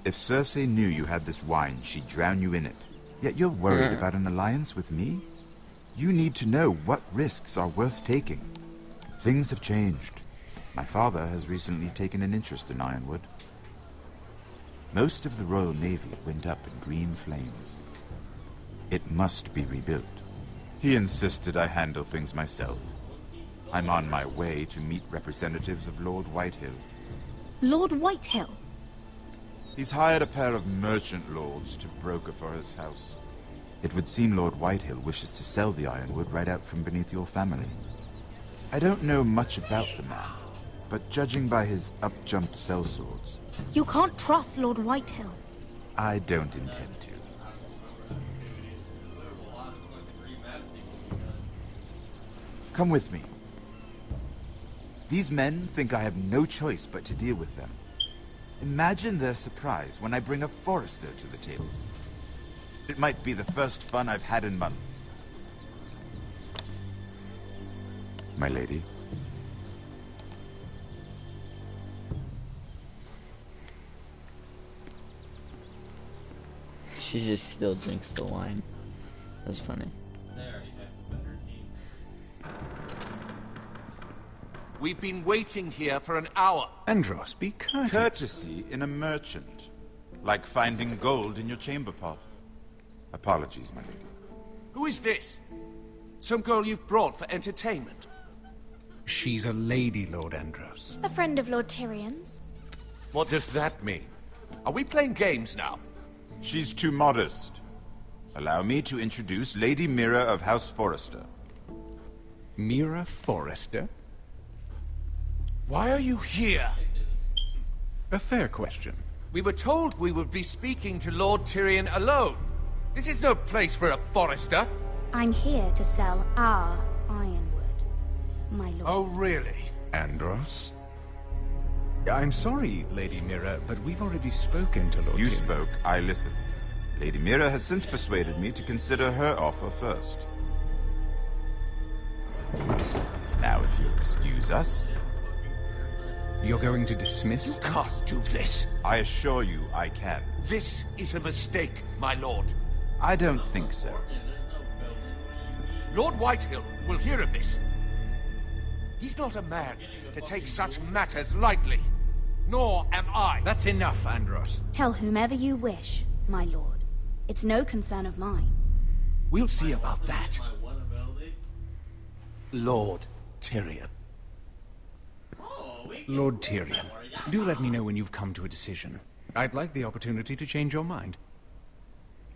If Cersei knew you had this wine, she'd drown you in it. Yet you're worried about an alliance with me? You need to know what risks are worth taking. Things have changed. My father has recently taken an interest in Ironwood. Most of the Royal Navy went up in green flames. It must be rebuilt. He insisted I handle things myself. I'm on my way to meet representatives of Lord Whitehill. Lord Whitehill? He's hired a pair of merchant lords to broker for his house. It would seem Lord Whitehill wishes to sell the ironwood right out from beneath your family. I don't know much about the man, but judging by his up-jumped sellswords... You can't trust Lord Whitehill. I don't intend to. Come with me. These men think I have no choice but to deal with them. Imagine their surprise when I bring a forester to the table. It might be the first fun I've had in months. My lady. She just still drinks the wine. That's funny. We've been waiting here for an hour. Andros, be courteous. Courtesy in a merchant. Like finding gold in your chamber pot. Apologies, my lady. Who is this? Some girl you've brought for entertainment? She's a lady, Lord Andros. A friend of Lord Tyrion's. What does that mean? Are we playing games now? She's too modest. Allow me to introduce Lady Mira of House Forrester. Mira Forrester? Why are you here? A fair question. We were told we would be speaking to Lord Tyrion alone. This is no place for a Forrester. I'm here to sell our ironwood, my lord. Oh, really? Andros? I'm sorry, Lady Mira, but we've already spoken to Lord You Tyrion. spoke, I listened. Lady Mira has since persuaded me to consider her offer first. Now, if you'll excuse us... You're going to dismiss You can't do this. I assure you I can. This is a mistake, my lord. I don't think so. Lord Whitehill will hear of this. He's not a man to take such matters lightly. Nor am I. That's enough, Andros. Tell whomever you wish, my lord. It's no concern of mine. We'll see about that. Lord Tyrion. Lord Tyrion, do let me know when you've come to a decision. I'd like the opportunity to change your mind.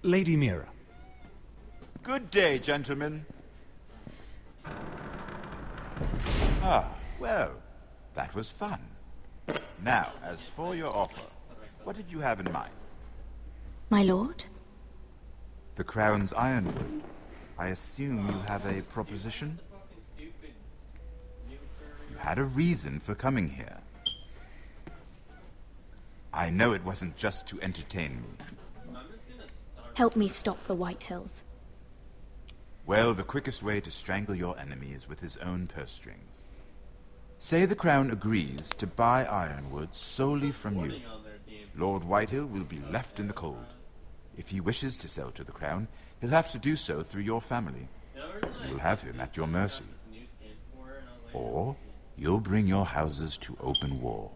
Lady Mira. Good day, gentlemen. Ah, well, that was fun. Now, as for your offer, what did you have in mind? My lord? The Crown's ironwood. I assume you have a proposition? You had a reason for coming here. I know it wasn't just to entertain me. Help me stop the Whitehills. Well, the quickest way to strangle your enemy is with his own purse strings. Say the Crown agrees to buy ironwood solely from you. Lord Whitehill will be left in the cold. If he wishes to sell to the Crown, he'll have to do so through your family. You'll have him at your mercy. Or you'll bring your houses to open war.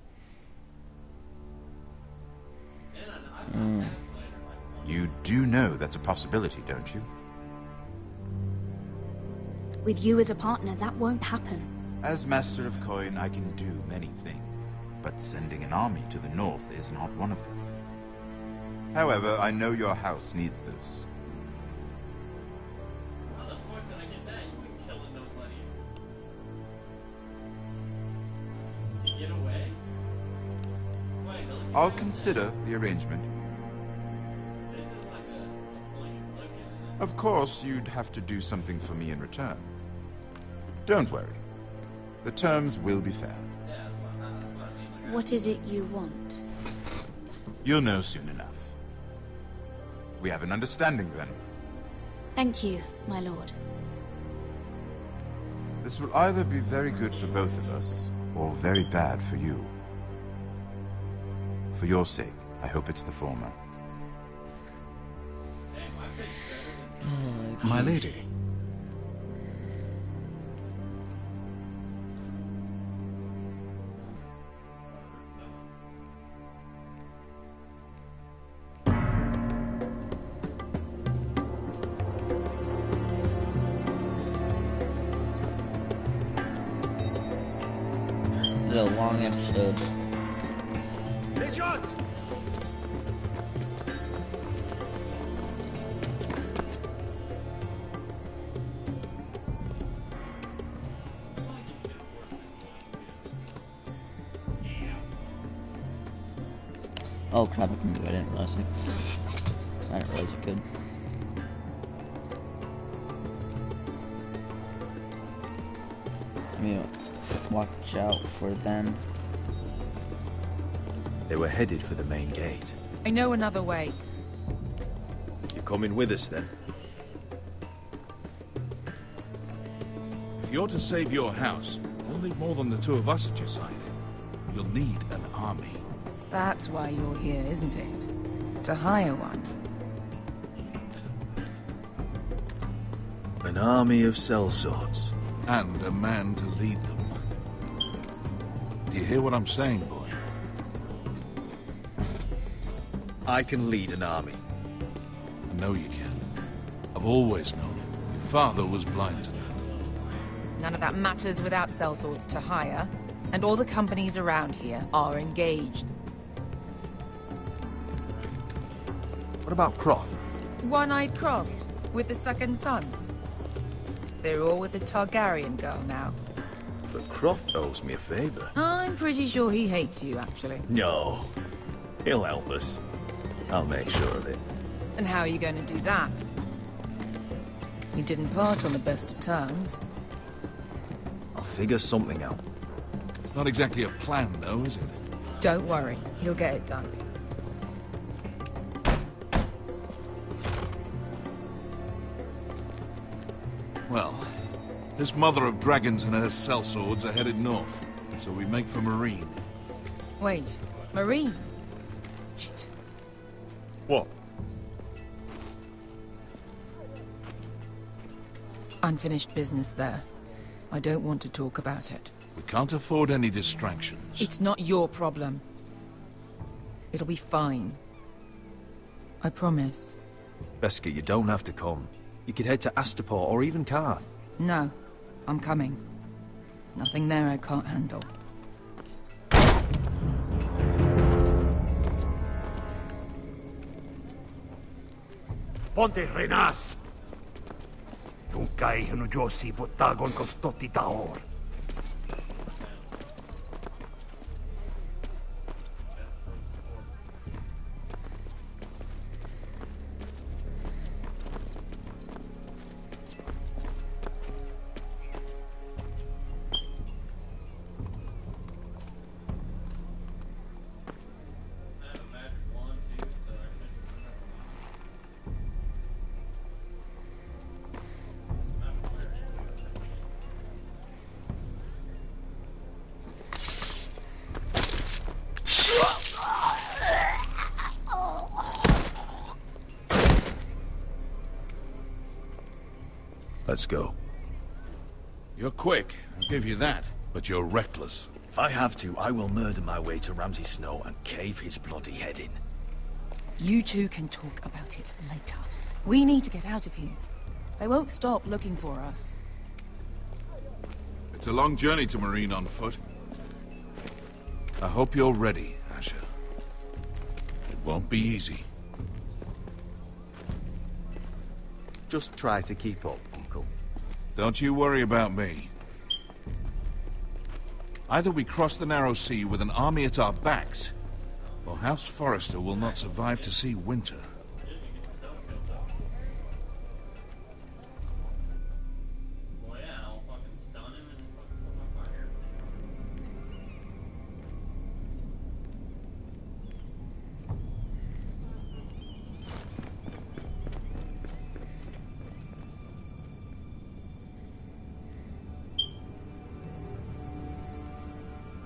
You do know that's a possibility, don't you? With you as a partner, that won't happen. As Master of Coin, I can do many things, but sending an army to the north is not one of them. However, I know your house needs this. I'll consider the arrangement. Of course, you'd have to do something for me in return. Don't worry. The terms will be fair. What is it you want? You'll know soon enough. We have an understanding then. Thank you, my lord. This will either be very good for both of us, or very bad for you. For your sake, I hope it's the former. My lady. This is a long episode. Richard! Oh crap, I can do it. I didn't realize it. I didn't realize it could. Let me watch out for them. They were headed for the main gate. I know another way. You're coming with us then? If you're to save your house, you'll need more than the two of us at your side. You'll need an army. That's why you're here, isn't it? To hire one. An army of sellswords. And a man to lead them. Do you hear what I'm saying, boy? I can lead an army. I know you can. I've always known it. Your father was blind to that. None of that matters without sellswords to hire, and all the companies around here are engaged. What about Croft? One-Eyed Croft, with the second sons. They're all with the Targaryen girl now. But Croft owes me a favor. I'm pretty sure he hates you, actually. No. He'll help us. I'll make sure of it. And how are you going to do that? You didn't part on the best of terms. I'll figure something out. Not exactly a plan, though, is it? Don't worry, he'll get it done. Well, this mother of dragons and her sellswords are headed north, so we make for Marine. Wait, Marine? Shit. What? Unfinished business there. I don't want to talk about it. We can't afford any distractions. It's not your problem. It'll be fine. I promise. Beskar, you don't have to come. You could head to Astapor or even Karth. No, I'm coming. Nothing there I can't handle. Ponte renas! Yung kay Josi butagon kostoti taor. Let's go. You're quick, I'll give you that, but you're reckless. If I have to, I will murder my way to Ramsay Snow and cave his bloody head in. You two can talk about it later. We need to get out of here. They won't stop looking for us. It's a long journey to Marine on foot. I hope you're ready, Asher. It won't be easy. Just try to keep up, Uncle. Don't you worry about me. Either we cross the narrow sea with an army at our backs, or House Forrester will not survive to see winter.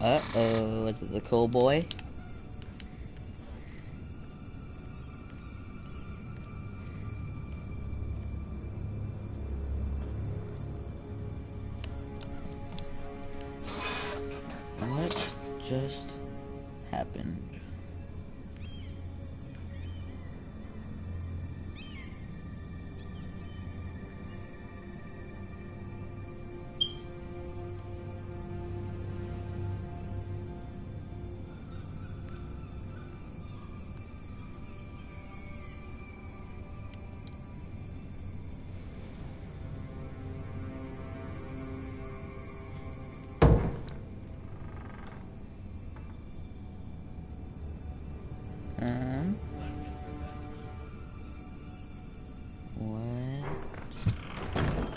Uh-oh, is it the cool boy? What just happened?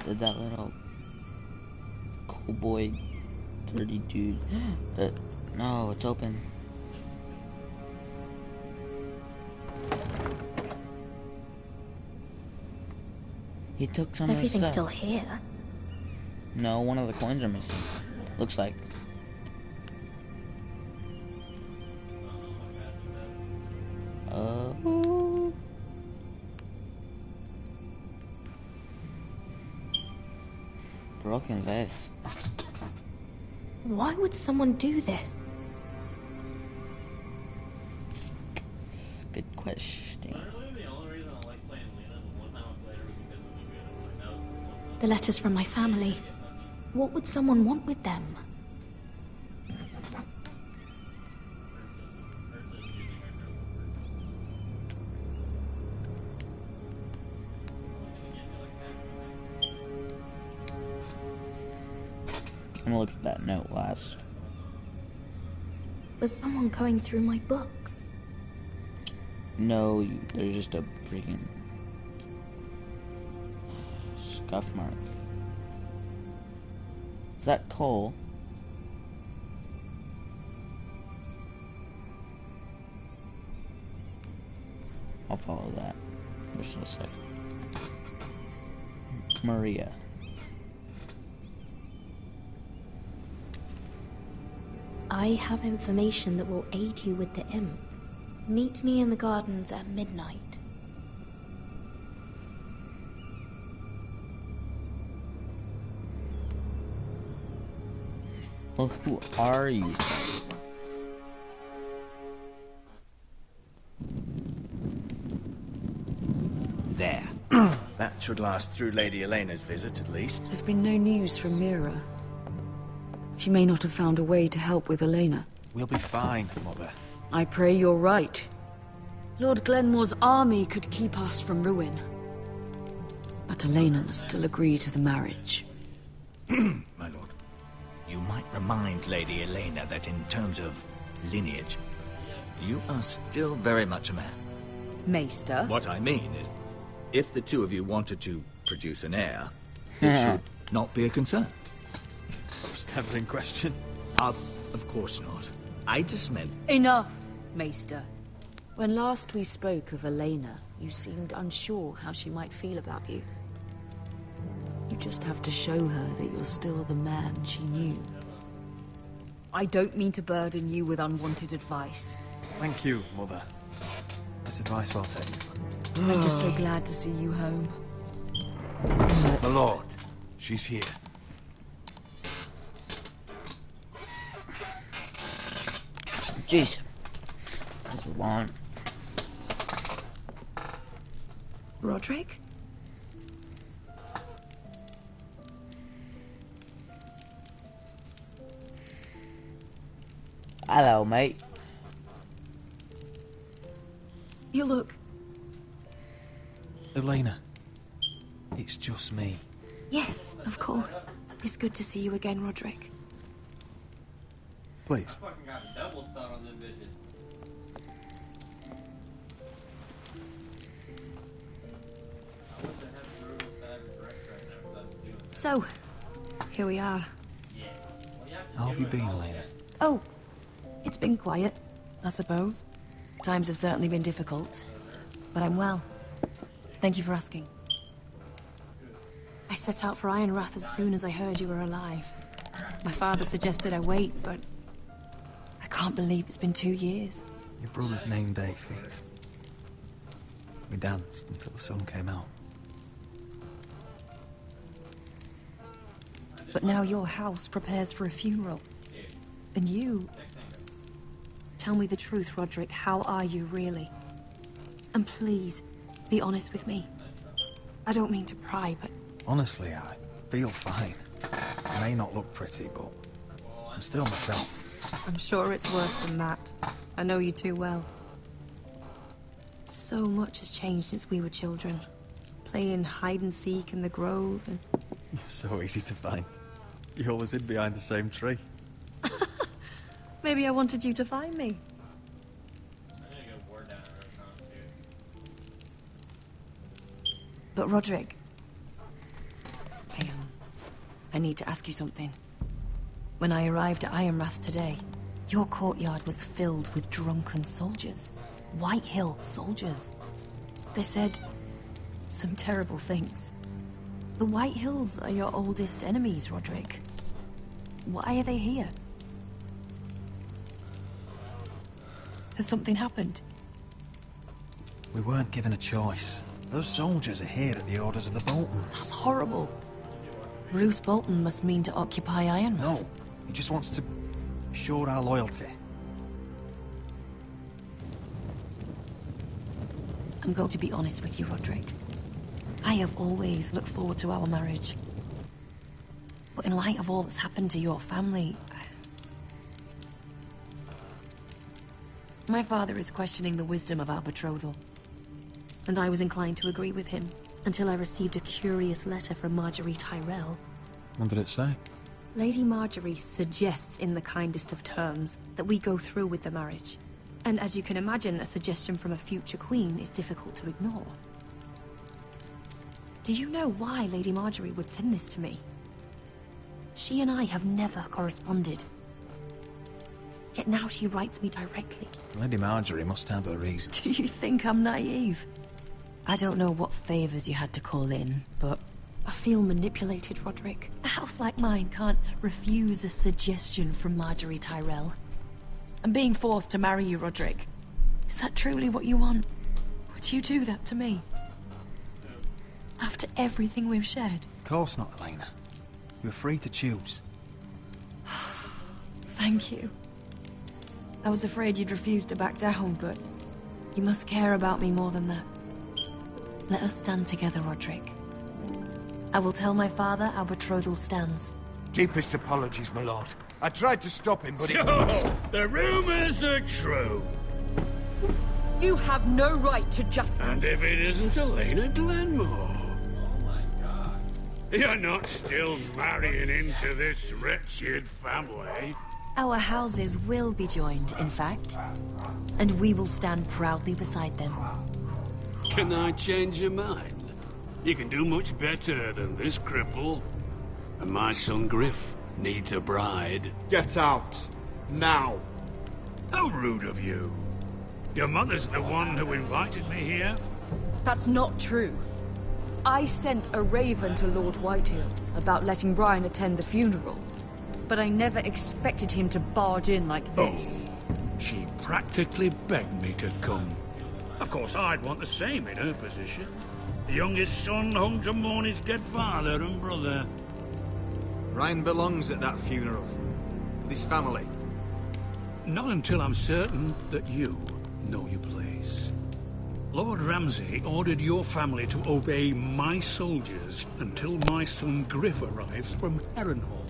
Did that little cool boy, dirty dude. No, it's open. He took some of the Everything's stuff. still here. No, one of the coins are missing. Looks like. Broken vase. Why would someone do this? Good question. The letters from my family. What would someone want with them? I'm gonna look at that note last. Was someone going through my books? No, there's just a freaking scuff mark. Is that coal? I'll follow that. Just a sec. Maria. I have information that will aid you with the imp. Meet me in the gardens at midnight. Well, who are you? There. That should last through Lady Elena's visit, at least. There's been no news from Mira. She may not have found a way to help with Elena. We'll be fine, Mother. I pray you're right. Lord Glenmore's army could keep us from ruin. But Elena must still agree to the marriage. My lord, you might remind Lady Elena that in terms of lineage, you are still very much a man. Maester? What I mean is, if the two of you wanted to produce an heir, it should not be a concern. Was never in question. Of course not. I just meant... Enough, Maester. When last we spoke of Elena, you seemed unsure how she might feel about you. You just have to show her that you're still the man she knew. I don't mean to burden you with unwanted advice. Thank you, Mother. This advice well taken. I'm just so glad to see you home. My lord, she's here. Jeez. This is long. Roderick? Hello, mate. You look... Elena. It's just me. Yes, of course. It's good to see you again, Roderick. Please. So, here we are. How have you been, Elena? Oh, it's been quiet, I suppose. Times have certainly been difficult, but I'm well. Thank you for asking. I set out for Ironrath as soon as I heard you were alive. My father suggested I wait, but I can't believe it's been 2 years. Your brother's name day feast. We danced until the sun came out. But now your house prepares for a funeral. And you... Tell me the truth, Roderick. How are you, really? And please, be honest with me. I don't mean to pry, but... Honestly, I feel fine. I may not look pretty, but I'm still myself. I'm sure it's worse than that. I know you too well. So much has changed since we were children. Playing hide-and-seek in the grove and... You're so easy to find. You always hid behind the same tree. Maybe I wanted you to find me. But Roderick... I I need to ask you something. When I arrived at Ironrath today, your courtyard was filled with drunken soldiers. White Hill soldiers. They said some terrible things. The White Hills are your oldest enemies, Roderick. Why are they here? Has something happened? We weren't given a choice. Those soldiers are here at the orders of the Boltons. That's horrible. Roose Bolton must mean to occupy Ironrath. No, he just wants to assure our loyalty. I'm going to be honest with you, Roderick. I have always looked forward to our marriage. But in light of all that's happened to your family... My father is questioning the wisdom of our betrothal. And I was inclined to agree with him, until I received a curious letter from Marjorie Tyrell. What did it say? Lady Marjorie suggests in the kindest of terms that we go through with the marriage. And as you can imagine, a suggestion from a future queen is difficult to ignore. Do you know why Lady Marjorie would send this to me? She and I have never corresponded. Yet now she writes me directly. Lady Marjorie must have her reasons. Do you think I'm naive? I don't know what favors you had to call in, but I feel manipulated, Roderick. A house like mine can't refuse a suggestion from Marjorie Tyrell. I'm being forced to marry you, Roderick. Is that truly what you want? Would you do that to me? After everything we've shared? Of course not, Elena. You're free to choose. Thank you. I was afraid you'd refuse to back down, but you must care about me more than that. Let us stand together, Roderick. I will tell my father our betrothal stands. Deepest apologies, my lord. I tried to stop him, but So, the rumors are true. You have no right to just... And if it isn't Elena Glenmore? You're not still marrying into this wretched family. Our houses will be joined, in fact. And we will stand proudly beside them. Can I change your mind? You can do much better than this cripple. And my son Griff needs a bride. Get out. Now. How rude of you. Your mother's the one who invited me here. That's not true. I sent a raven to Lord Whitehill about letting Brian attend the funeral. But I never expected him to barge in like this. Oh, she practically begged me to come. Of course, I'd want the same in her position. The youngest son home to mourn his dead father and brother. Ryan belongs at that funeral. With his family. Not until I'm certain that you know your place. Lord Ramsay ordered your family to obey my soldiers until my son Griff arrives from Harrenhal.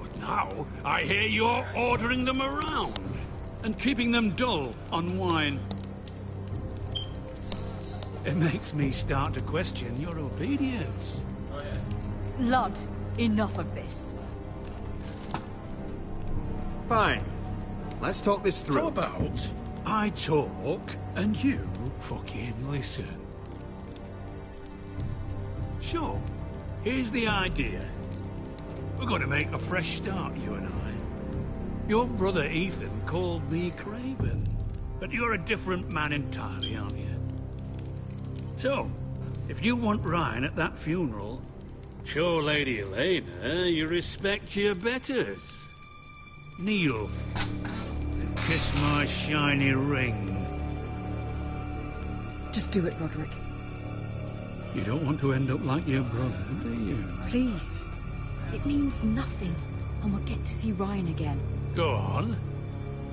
But now, I hear you're ordering them around and keeping them dull on wine. It makes me start to question your obedience. Lud, enough of this. Fine. Let's talk this through. How about I talk and you fucking listen? Sure. Here's the idea. We're going to make a fresh start, you and I. Your brother Ethan called me Craven, but you're a different man entirely, aren't you? So, if you want Ryan at that funeral, show Lady Elena you respect your betters. Kneel and kiss my shiny ring. Just do it, Roderick. You don't want to end up like your brother, do you? Please. It means nothing, and we'll get to see Ryan again. Go on.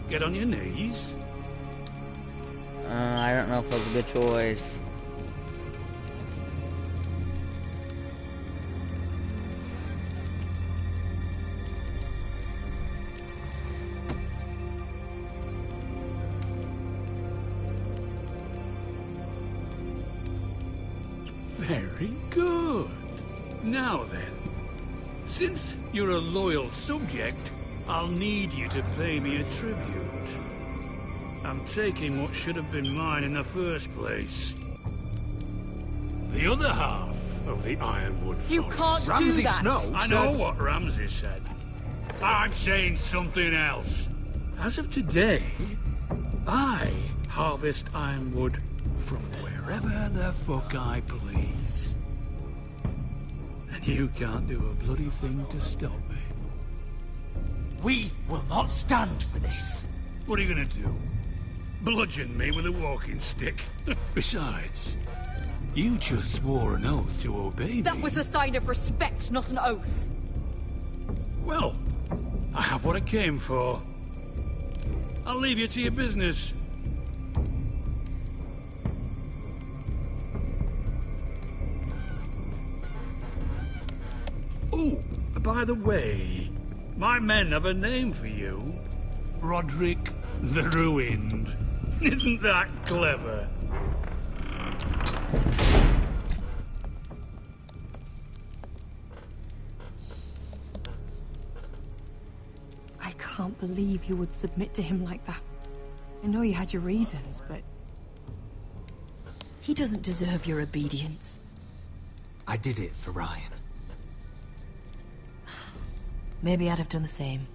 Get on your knees. I don't know if that's a good choice. Very good. Now then, since you're a loyal subject, I'll need you to pay me a tribute. I'm taking what should have been mine in the first place. The other half of the Ironwood Forest. You can't do Ramsay that! Snow I said... know what Ramsay said. I'm saying something else. As of today, I harvest ironwood from wherever the fuck I please. And you can't do a bloody thing to stop me. We will not stand for this. What are you gonna do? Bludgeon me with a walking stick? Besides, you just swore an oath to obey me. That was a sign of respect, not an oath. Well, I have what I came for. I'll leave you to your business. Oh, by the way, my men have a name for you. Roderick the Ruined. Isn't that clever? I can't believe you would submit to him like that. I know you had your reasons, but... he doesn't deserve your obedience. I did it for Ryan. Maybe I'd have done the same.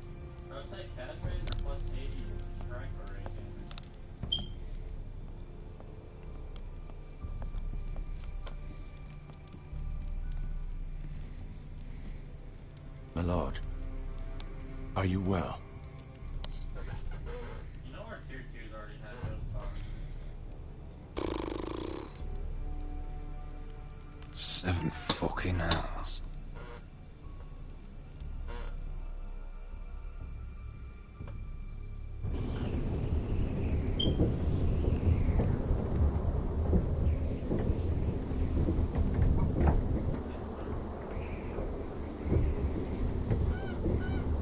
My lord, are you well? You know our tier 2's already had those talks. 7 fucking hours.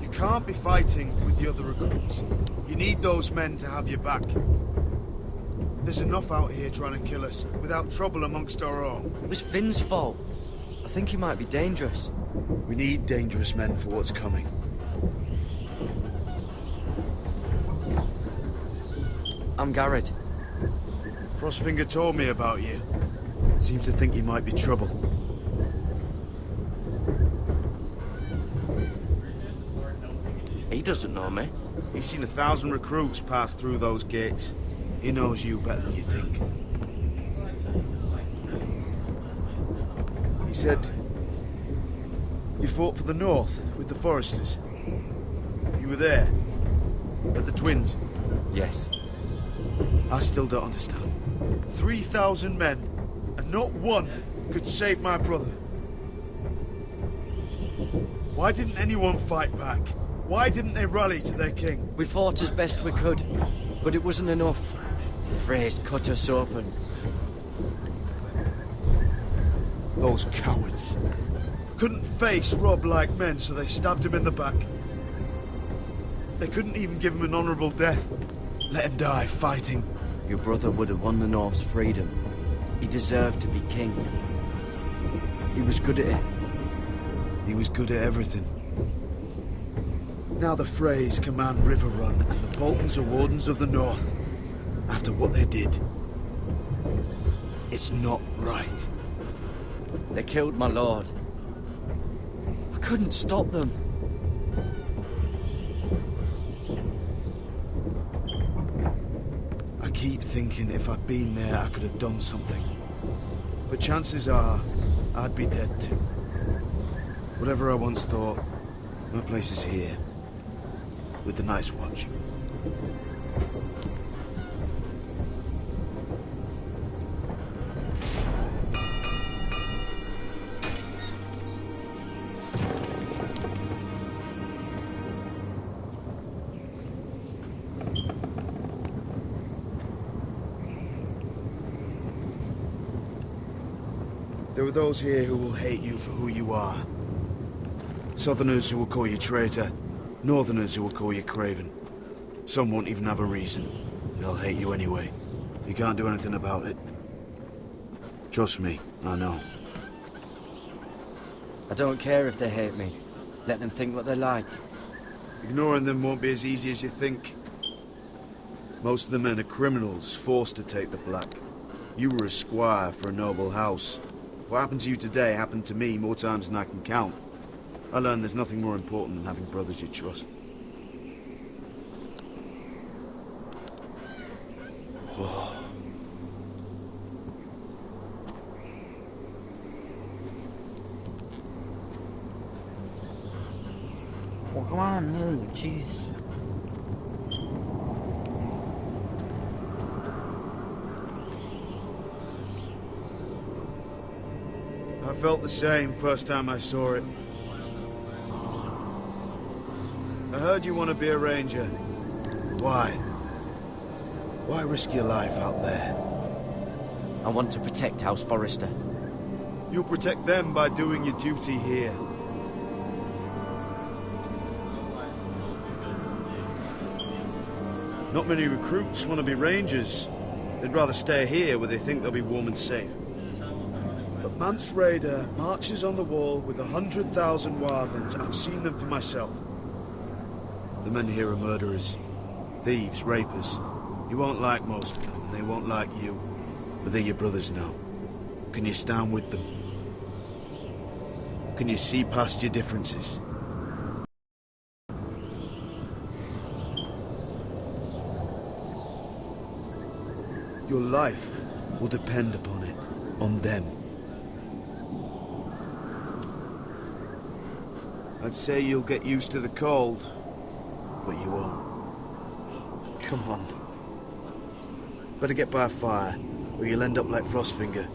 You can't be fighting with the other recruits. You need those men to have your back. There's enough out here trying to kill us, without trouble amongst our own. It was Finn's fault. I think he might be dangerous. We need dangerous men for what's coming. I'm Garrett. Frostfinger told me about you. Seems to think you might be trouble. He doesn't know me. He's seen 1,000 recruits pass through those gates. He knows you better than you think. He said you fought for the North with the Foresters. You were there, at the Twins. Yes. I still don't understand. 3,000 men, and not one could save my brother. Why didn't anyone fight back? Why didn't they rally to their king? We fought as best we could, but it wasn't enough. Frey's cut us open. Those cowards. Couldn't face Rob like men, so they stabbed him in the back. They couldn't even give him an honorable death. Let him die fighting. Your brother would have won the North's freedom. He deserved to be king. He was good at it. He was good at everything. Now the Freys command River Run, and the Boltons are Wardens of the North. After what they did. It's not right. They killed my lord. I couldn't stop them. I keep thinking if I'd been there, I could have done something. But chances are, I'd be dead too. Whatever I once thought, my place is here. With the Night's Watch. There are those here who will hate you for who you are. Southerners who will call you traitor. Northerners who will call you craven. Some won't even have a reason. They'll hate you anyway. You can't do anything about it. Trust me, I know. I don't care if they hate me. Let them think what they like. Ignoring them won't be as easy as you think. Most of the men are criminals, forced to take the black. You were a squire for a noble house. What happened to you today happened to me more times than I can count. I learned there's nothing more important than having brothers you trust. Whoa. Well, come on, move, jeez. I felt the same first time I saw it. I heard you want to be a ranger. Why? Why risk your life out there? I want to protect House Forrester. You'll protect them by doing your duty here. Not many recruits want to be rangers. They'd rather stay here where they think they'll be warm and safe. But Mance Rayder marches on the wall with 100,000 wildlings. I've seen them for myself. The men here are murderers, thieves, rapers. You won't like most of them, and they won't like you. But they're your brothers now. Can you stand with them? Can you see past your differences? Your life will depend upon it, on them. I'd say you'll get used to the cold, but you won't. Come on. Better get by a fire, or you'll end up like Frostfinger.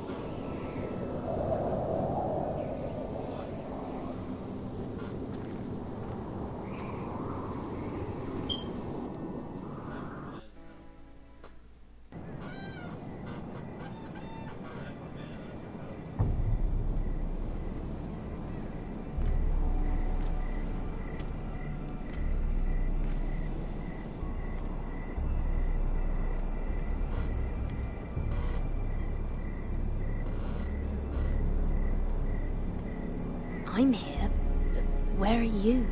I'm here, but where are you?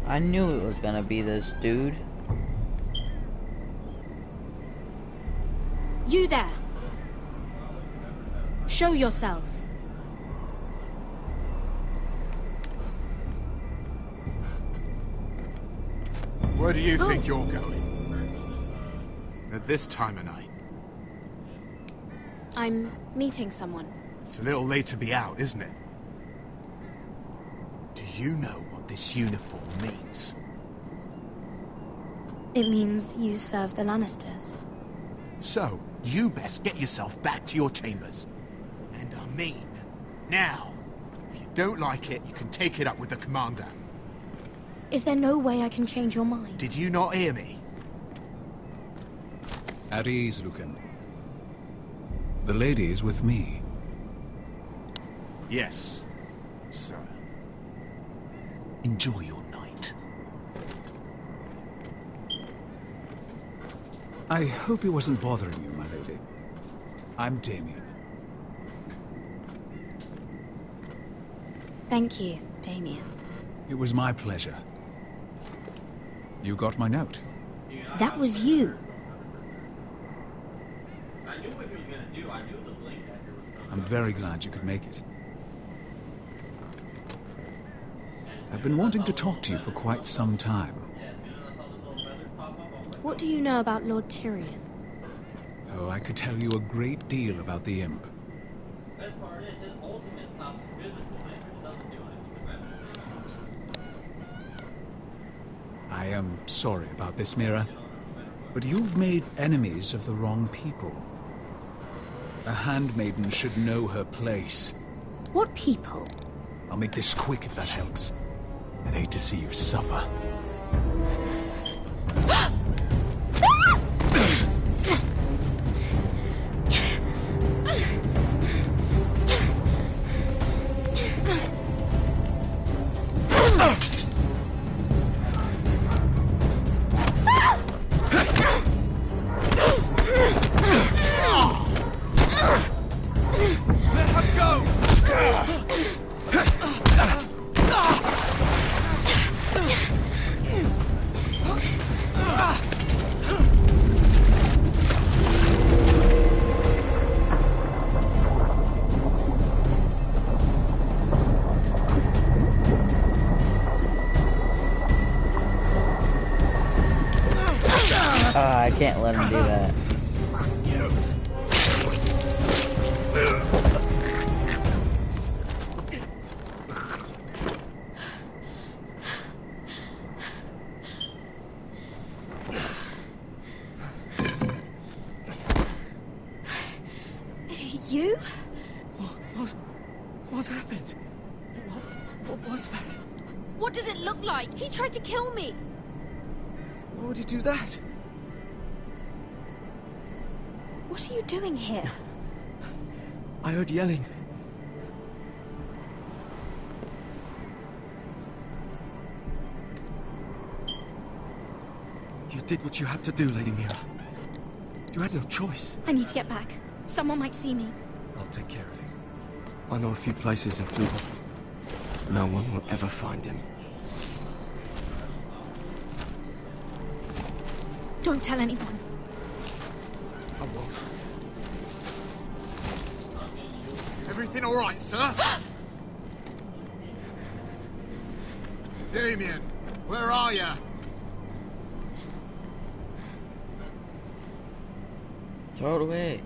I knew it was gonna be this dude. You there! Show yourself! Where do you think you're going? At this time of night? I'm meeting someone. It's a little late to be out, isn't it? Do you know what this uniform means? It means you serve the Lannisters. So, you best get yourself back to your chambers. And I mean, now. If you don't like it, you can take it up with the commander. Is there no way I can change your mind? Did you not hear me? At ease, Lucan. The lady is with me. Yes, sir. Enjoy your night. I hope he wasn't bothering you, my lady. I'm Damien. Thank you, Damien. It was my pleasure. You got my note. That was you. I knew what he was gonna do. I knew the blink dagger was coming. I'm very glad you could make it. I've been wanting to talk to you for quite some time. What do you know about Lord Tyrion? Oh, I could tell you a great deal about the imp. Best part is his ultimate stops physical damage. It doesn't do anything to I am sorry about this, Mira, but you've made enemies of the wrong people. A handmaiden should know her place. What people? I'll make this quick if that helps. I'd hate to see you suffer. I can't let him do that. You? What happened? What was that? What does it look like? He tried to kill me! Why would he do that? What are you doing here? I heard yelling. You did what you had to do, Lady Mira. You had no choice. I need to get back. Someone might see me. I'll take care of him. I know a few places in Fluba. No one will ever find him. Don't tell anyone. I won't. Everything all right, sir? Damien, where are you? Throw it away.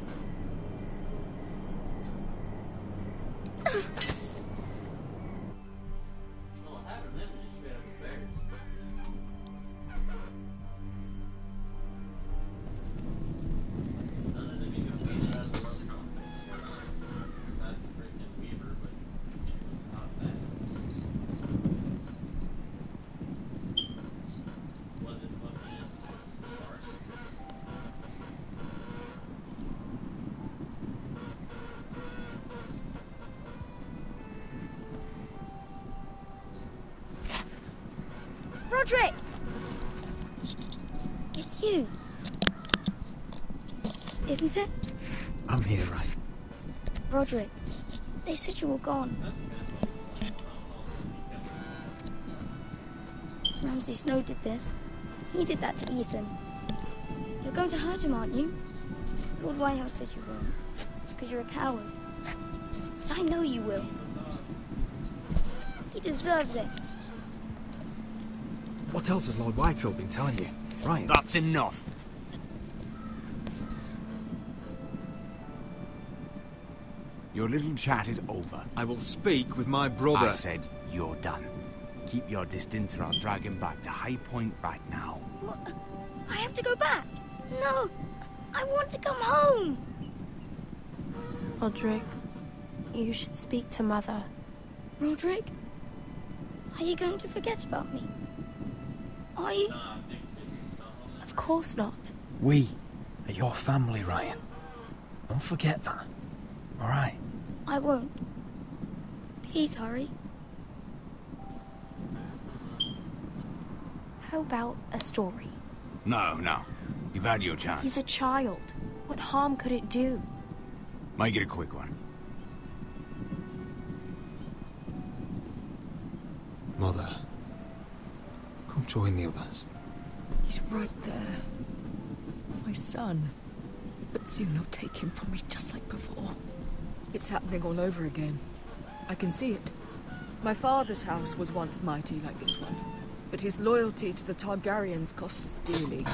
Roderick! It's you. Isn't it? I'm here, right? Roderick, they said you were gone. Ramsay Snow did this. He did that to Ethan. You're going to hurt him, aren't you? Lord Whitehouse says you won't, because you're a coward. But I know you will. He deserves it. What else has Lord Whitehill been telling you? Right. That's enough. Your little chat is over. I will speak with my brother. I said you're done. Keep your distance or I'll drag him back to High Point right now. What? I have to go back. No, I want to come home. Roderick, you should speak to Mother. Roderick? Are you going to forget about me? Are you? Of course not. We are your family, Ryan. Don't forget that. All right? I won't. Please hurry. How about a story? No. You've had your chance. He's a child. What harm could it do? Make it a quick one. Mother, come join the others. He's right there. My son. But soon they'll take him from me just like before. It's happening all over again. I can see it. My father's house was once mighty like this one, but his loyalty to the Targaryens cost us dearly.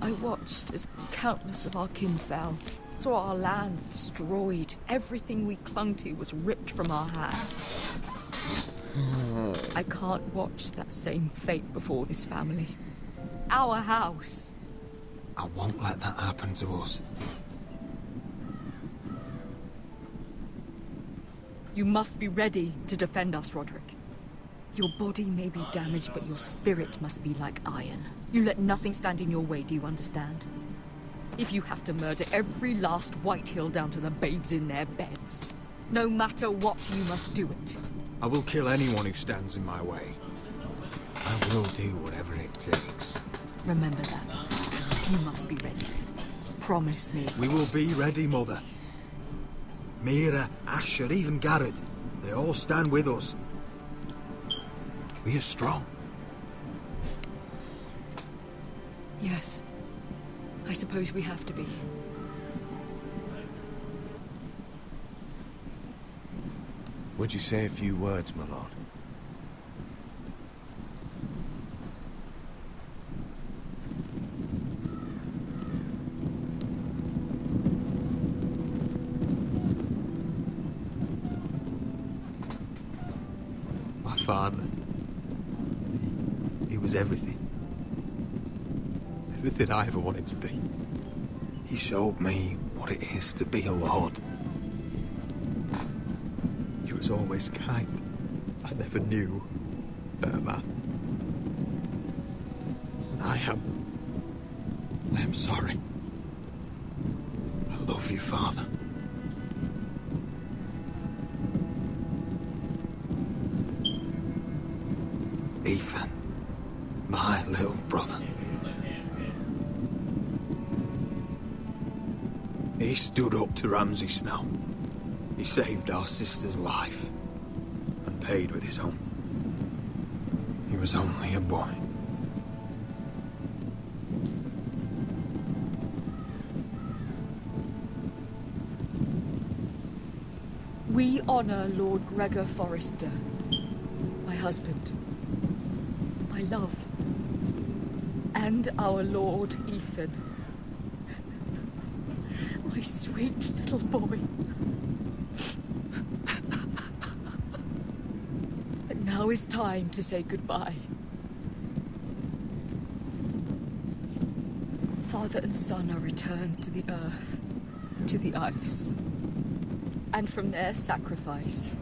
I watched as countless of our kin fell, saw our lands destroyed, everything we clung to was ripped from our hands. I can't watch that same fate before this family. Our house. I won't let that happen to us. You must be ready to defend us, Roderick. Your body may be damaged, but your spirit must be like iron. You let nothing stand in your way, do you understand? If you have to murder every last Whitehill down to the babes in their beds, no matter what, you must do it. I will kill anyone who stands in my way. I will do whatever it takes. Remember that. You must be ready. Promise me. We will be ready, Mother. Mira, Asher, even Garrett. They all stand with us. We are strong. Yes. I suppose we have to be. Would you say a few words, my lord? was everything. Everything I ever wanted to be. He showed me what it is to be a lord. He was always kind. I never knew a better man. And I am sorry. I love you, Father. Ethan, my little brother. He stood up to Ramsay Snow. He saved our sister's life and paid with his own. He was only a boy. We honor Lord Gregor Forrester, my husband, my love, and our Lord Ethan, my sweet little boy. And now is time to say goodbye. Father and son are returned to the earth, to the ice. And from their sacrifice,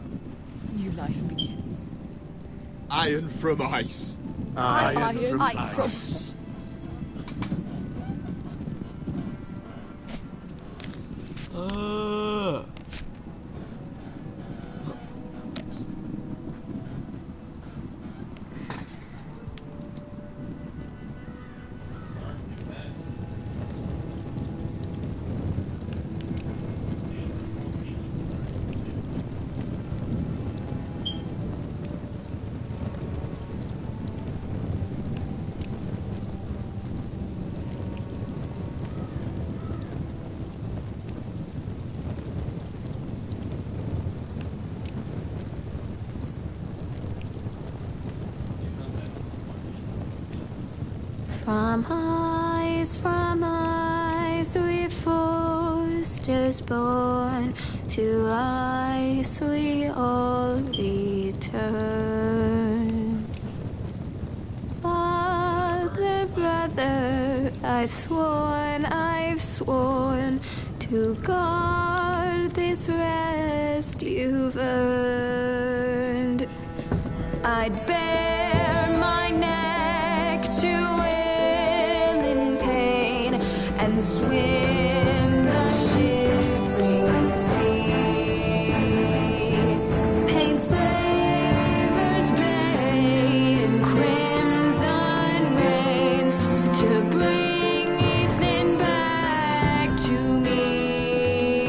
new life begins. Iron from ice. Iron from ice. From ice, we Forsters born, to ice we all return. Father, brother, I've sworn to guard this rest you've earned. I'd bare my neck to and swim the shivering sea. Paint slavers' bay in crimson rains to bring Ethan back to me.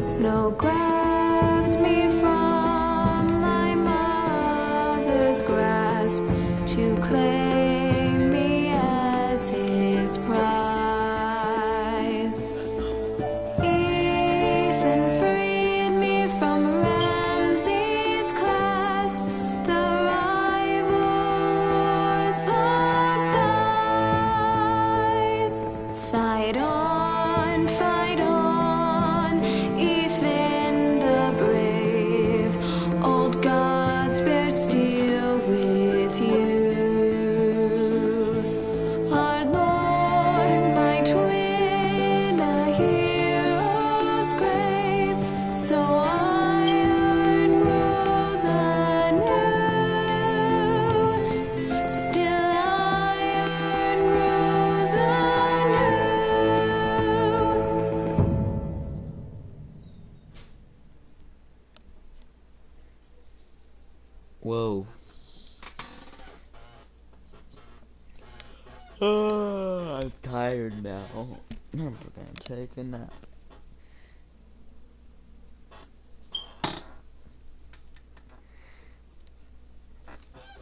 Snow grabbed me from my mother's grasp to claim me as his prize. Fight on, Ethan the brave. Old gods bear steel with you. Our Lord might win a hero's grave, so iron rose anew. Still iron rose anew. Whoa. Oh, I'm tired now. I'm gonna take a nap.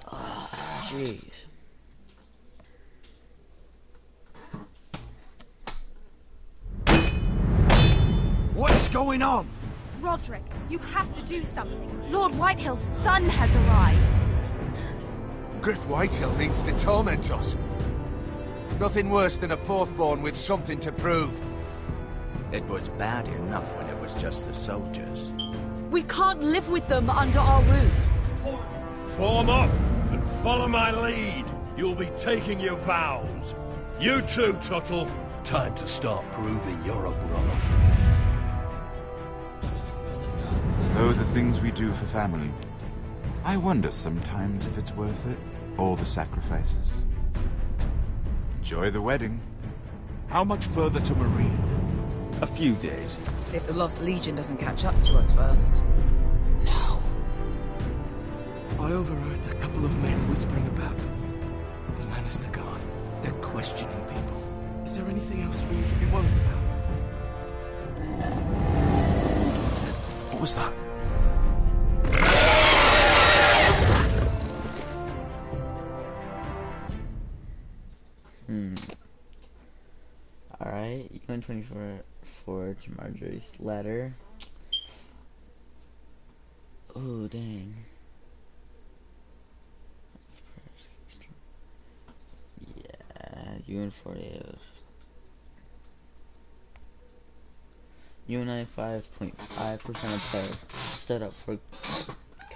Ah, jeez. What's going on? Roderick, you have to do something. Lord Whitehill's son has arrived. Griff Whitehill means to torment us. Nothing worse than a fourth-born with something to prove. It was bad enough when it was just the soldiers. We can't live with them under our roof. Form up! and follow my lead. You'll be taking your vows. You too, Tuttle. Time to start proving you're a brother. Oh, the things we do for family. I wonder sometimes if it's worth it, all the sacrifices. Enjoy the wedding. How much further to Marine? A few days. If the Lost Legion doesn't catch up to us first. I overheard a couple of men whispering about the Lannister Guard. They're questioning people. Is there anything else we need to be worried about? What was that? Alright, you went 24 forge Marjorie's letter. Oh, dang. Yeah, you and 48. You and 95.5% of players stood up for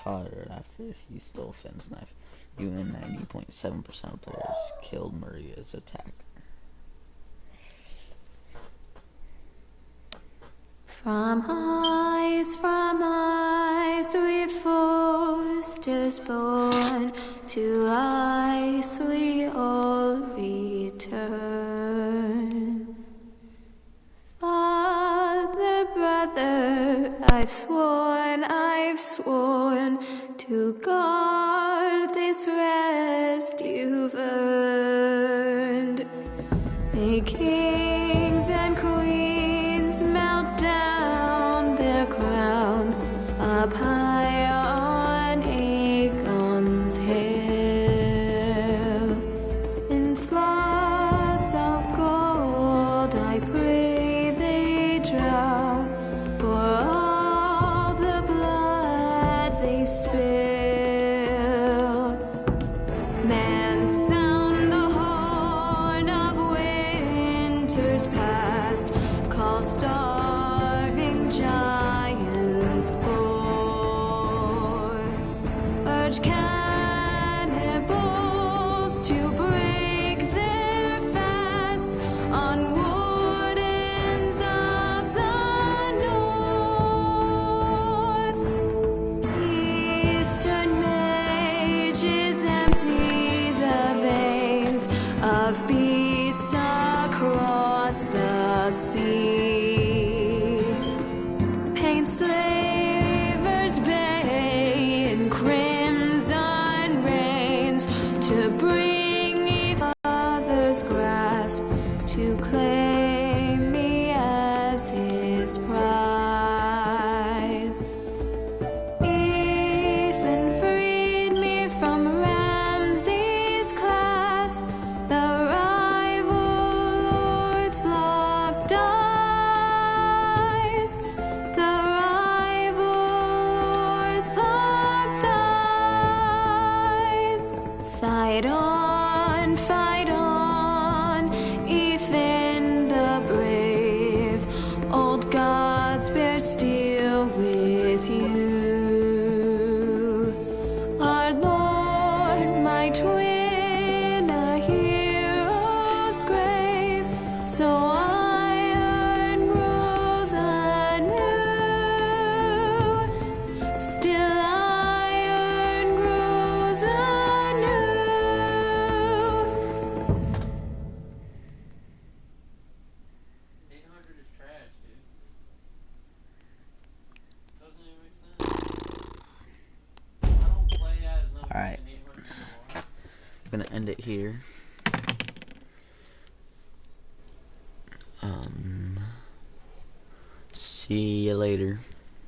Cotter after he stole Finn's knife. You and 90.7% of players killed Maria's attack. From ice we foresters born, to ice we all return. Father, brother, I've sworn to guard this rest you've earned. May kings and queens melt down their crowns up high on Aegon's hill. In floods of gold I pray they drown, for all the blood they spill. Man, sound the horn of winter's past, call starving giants forth, urge cannibals to break their fast on wardens of the north. Eastern mages empty the veins of beasts across the sea. Paint slavers bay in crimson rains to bring me father's grasp, to claim me as his prize. Ethan freed me from Ramsay's clasp, the rival lords locked eyes, the rival lords locked eyes. Fight on, Ethan the brave, old gods bear steel with you. Our Lord, my twin, a hero's grave, so iron grows anew. Still iron grows anew. Alright. I'm gonna end it here. See you later.